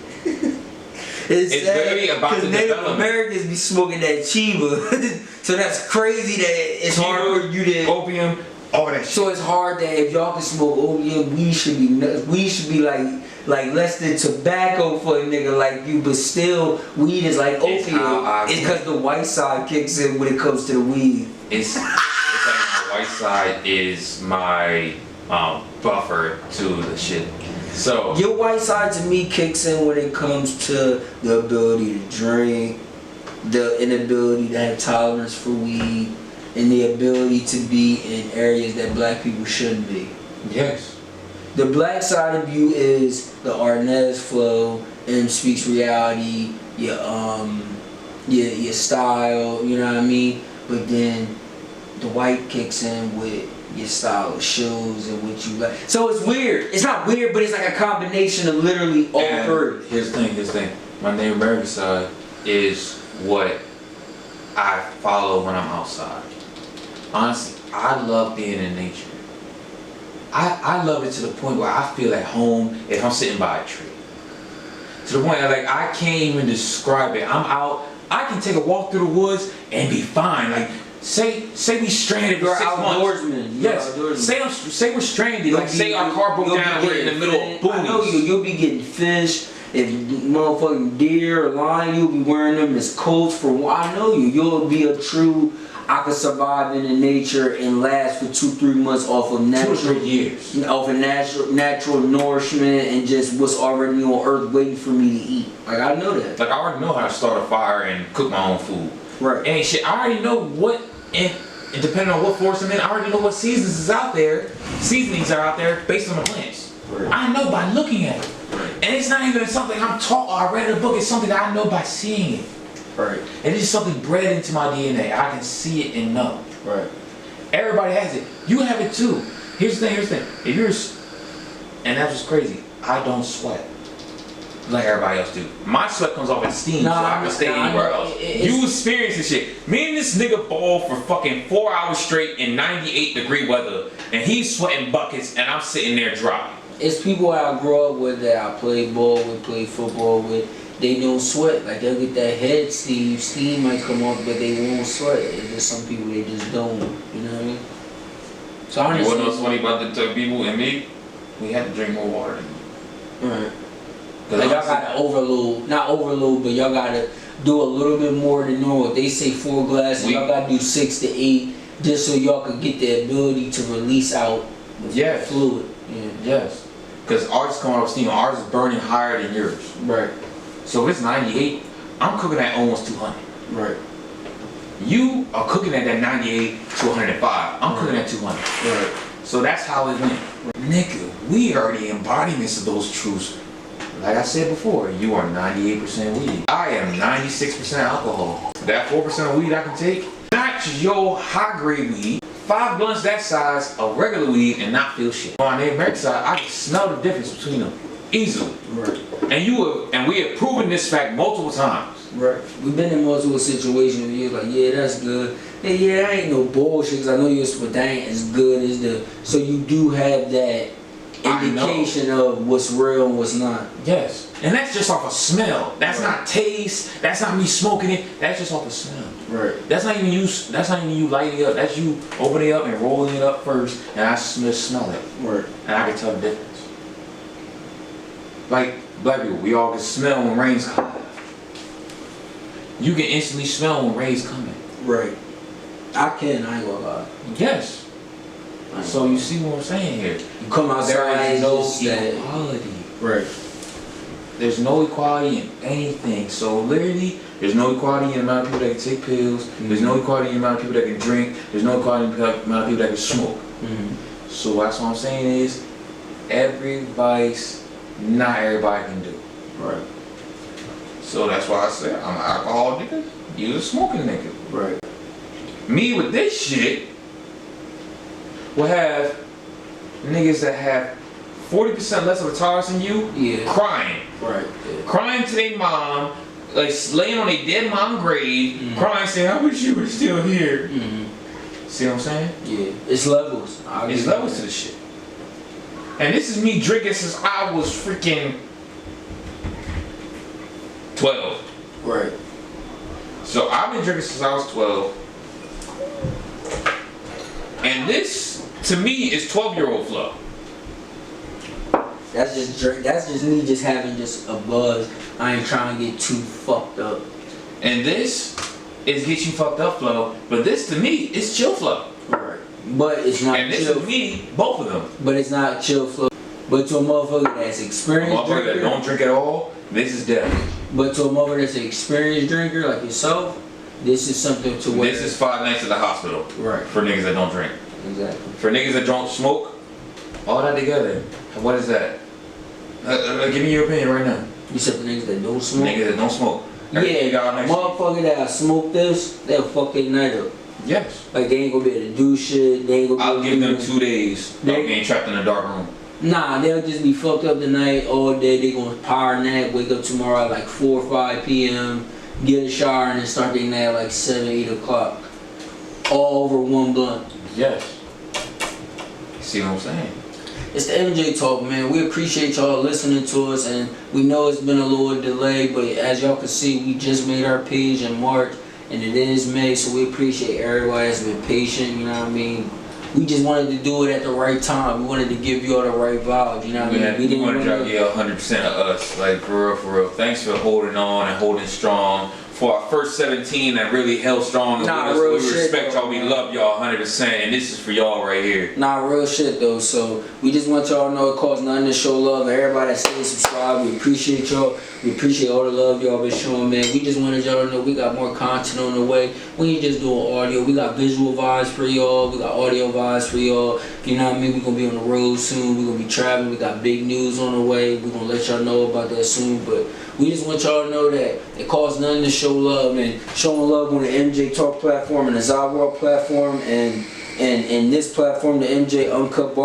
It's very about the Native development. Americans be smoking that Chiba, so that's crazy that it's hard for you to opium, all that shit. So it's hard that if y'all can smoke opium, we should be like less than tobacco for a nigga like you, but still weed is like opium. It's because the white side kicks in when it comes to the weed. It's like the white side is my buffer to the shit. So your white side to me kicks in when it comes to the ability to drink, the inability to have tolerance for weed, and the ability to be in areas that black people shouldn't be. Yes. The black side of you is the Arnez flow, and speaks reality, your style, you know what I mean? But then the white kicks in with your style of shoes and what you like. So it's weird. It's not weird, but it's like a combination of literally all three. Here's the thing. My Native American side is what I follow when I'm outside. Honestly, I love being in nature. I love it to the point where I feel at home if I'm sitting by a tree. To the point that I can't even describe it. I'm out, I can take a walk through the woods and be fine. Like say we stranded for 6 months. Yes. Say we're stranded. Like say our car broke down, we're in the middle of boonies. I know you'll be getting fish. If motherfucking deer or lion, you'll be wearing them as coats for. I know you'll be a true. I could survive in the nature and last for 2-3 months off of natural 2 or 3 years. Off of natural nourishment and just what's already on earth waiting for me to eat. Like I know that. Like I already know how to start a fire and cook my own food. Right. And shit, I already know what and depending on what force I'm in, I already know what seasonings are out there based on the plants. Right. I know by looking at it. Right. And it's not even something I'm taught or I read in a book, it's something that I know by seeing it. Right. And it's just something bred into my DNA. I can see it and know. Right. Everybody has it. You have it too. Here's the thing. If you're, and that's what's crazy, I don't sweat like everybody else do. My sweat comes off as steam, so I can stay anywhere else. You experience this shit. Me and this nigga ball for fucking 4 hours straight in 98-degree weather, and he's sweating buckets, and I'm sitting there dry. It's people I grew up with that I played ball with, played football with. They don't sweat. Like they'll get that head steam. Steam might come off, but they won't sweat. It's just some people they just don't. You know what I mean? So honestly, you know what's funny about the people and me? We had to drink more water. Right. Like y'all gotta overload, not overload, but y'all gotta do a little bit more than normal. If they say 4 glasses, y'all gotta do 6 to 8, just so y'all could get the ability to release out the fluid. Yeah. Yes. Because ours is coming out of steam. Ours is burning higher than yours. Right. So if it's 98, I'm cooking at almost 200. Right. You are cooking at that 98 to 105. I'm cooking at 200. Right. So that's how it went. Right. Nigga, we are the embodiments of those truths. Like I said before, you are 98% weed. I am 96% alcohol. That 4% of weed I can take, not your high grade weed, 5 blunts that size of regular weed and not feel shit. On the American side, I can smell the difference between them easily. Right. And we have proven this fact multiple times. Right. We've been in multiple situations where you're like, yeah, that's good. Hey, yeah, I ain't no bullshit because I know you're but that ain't as good as the. So you do have that indication of what's real and what's not. Yes. And that's just off of smell. That's not taste. That's not me smoking it. That's just off of smell. Right. That's not even you lighting it up. That's you opening it up and rolling it up first and I smell it. Right. And I can tell the difference. Like black people, we all can smell when rain's coming. You can instantly smell when rain's coming. Right. I ain't gonna lie. Yes. So you see what I'm saying here? You come outside, there is no equality. Right. There's no equality in anything. So literally, there's no equality in the amount of people that can take pills. Mm-hmm. There's no equality in the amount of people that can drink. There's no equality in the amount of people that can smoke. Mm-hmm. So that's what I'm saying is, every vice, not everybody can do. Right. So that's why I say I'm an alcohol nigga. You a smoking nigga. Right. Me with this shit will have niggas that have 40% less of a tolerance than you, crying. Right. Yeah. Crying to their mom, like laying on a dead mom grave, crying saying, I wish you were still here. Mm-hmm. See what I'm saying? Yeah. It's levels. It's levels to the shit. And this is me drinking since I was freaking 12. Right. So I've been drinking since I was 12. And this, to me, is 12-year-old flow. That's just me just having just a buzz. I ain't trying to get too fucked up. And this is get you fucked up flow. But this, to me, is chill flow. Right. But it's not chill. And this is me, both of them. But it's not chill flow. But to a motherfucker that's experienced drinker. That don't drink at all, this is death. But to a motherfucker that's an experienced drinker like yourself, this is something to where... This is 5 nights at the hospital. Right. For niggas that don't drink. Exactly. For niggas that don't smoke, all that together, what is that? Give me your opinion right now. You said for niggas that don't smoke? Niggas that don't smoke. Yeah, motherfucker that smoke this, they'll fuck their night up. Yes. Like they ain't gonna be able to do shit, they ain't gonna be able to give them 2 days of being trapped in a dark room. Nah, they'll just be fucked up tonight all day, they gonna power nap, wake up tomorrow at like 4 or 5 p.m., get a shower and then start their nap like 7, 8 o'clock. All over one blunt. Yes. See what I'm saying? It's the MJ Talk, man. We appreciate y'all listening to us, and we know it's been a little delay, but as y'all can see, we just made our page in March, and it is May, so we appreciate everybody that's been patient, you know what I mean? We just wanted to do it at the right time. We wanted to give y'all the right vibe, you know what I mean? We want to drop you 100% of us, like for real, for real. Thanks for holding on and holding strong for our first 17 that really held strong. Nah, with us. real We shit, respect though, y'all. We man. love y'all 100%, and this is for y'all right here. Nah, real shit though. So we just want y'all to know it costs nothing to show love. Everybody that stays subscribed, we appreciate y'all. We appreciate all the love y'all been showing, man. We just wanted y'all to know we got more content on the way. We ain't just doing audio. We got visual vibes for y'all. We got audio vibes for y'all. You know what I mean? We're gonna be on the road soon. We're gonna be traveling. We got big news on the way. We're gonna let y'all know about that soon. But we just want y'all to know that it costs nothing to show love, and showing love on the MJ Talk platform and the World platform and this platform, the MJ UNCUT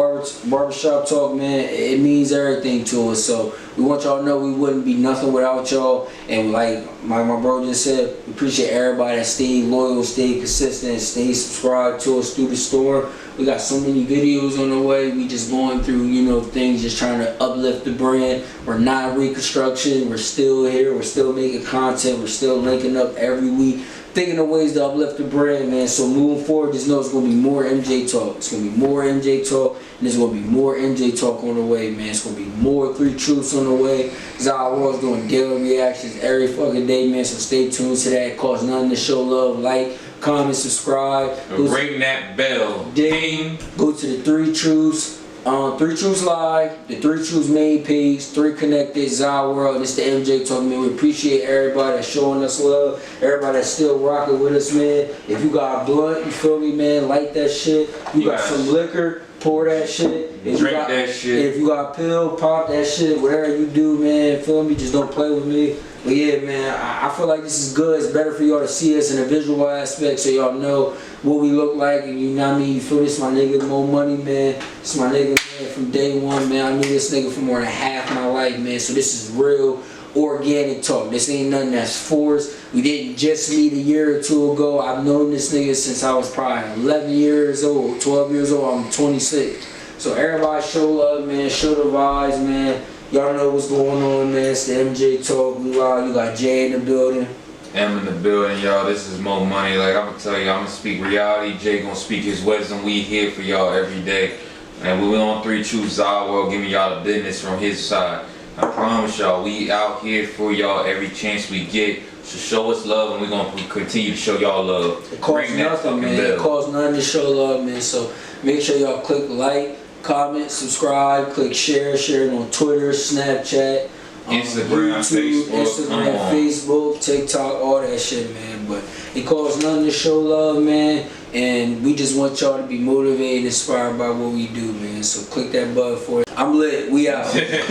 Barbershop Talk, man, it means everything to us. So we want y'all to know we wouldn't be nothing without y'all. And like my bro just said, we appreciate everybody that stayed loyal, stayed consistent, stayed subscribed to us through the store. We got so many videos on the way. We just going through, you know, things, just trying to uplift the brand. We're not reconstruction. We're still here. We're still making content. We're still linking up every week, thinking of ways to uplift the brand, man. So moving forward, just know it's going to be more MJ Talk. It's going to be more MJ Talk, and there's going to be more MJ Talk on the way, man. It's going to be more 3 Truths on the way. World's doing daily reactions every fucking day, man. So stay tuned to that. It costs nothing to show love. Like, comment, subscribe. Ring that bell. Ding. Go to the 3 Truths. 3 Truths Live, the 3 Truths main page, 3 Connected, World. This the MJ Talk, man. We appreciate everybody that's showing us love, everybody that's still rocking with us, man. If you got a blunt, you feel me, man, light that shit. You got some liquor, pour that shit. If Drink that shit. If you got a pill, pop that shit. Whatever you do, man, feel me, just don't play with me. But yeah, man, I feel like this is good. It's better for y'all to see us in a visual aspect so y'all know what we look like. And you know what I mean? You feel this my nigga Mo Money, man. This my nigga, man, from day one, man. I knew this nigga for more than half my life, man. So this is real organic talk. This ain't nothing that's forced. We didn't just meet a year or 2 ago. I've known this nigga since I was probably 11 years old, 12 years old. I'm 26. So everybody show love, man. Show the vibes, man. Y'all know what's going on, man. It's the MJ Talk. You got Jay in the building. M in the building, y'all. This is Mo Money. Like, I'm gonna tell you, I'm gonna speak reality. Jay gonna speak his wisdom. We here for y'all every day. And we on 3 Truths World, giving y'all the business from his side. I promise y'all, we out here for y'all every chance we get. So show us love, and we're gonna continue to show y'all love. It costs nothing, man. It costs nothing to show love, man. So make sure y'all click like, comment, subscribe, click share it on Twitter, Snapchat, Instagram, YouTube, Facebook, TikTok, all that shit, man. But it costs nothing to show love, man. And we just want y'all to be motivated, inspired by what we do, man. So click that button for it. I'm lit. We out.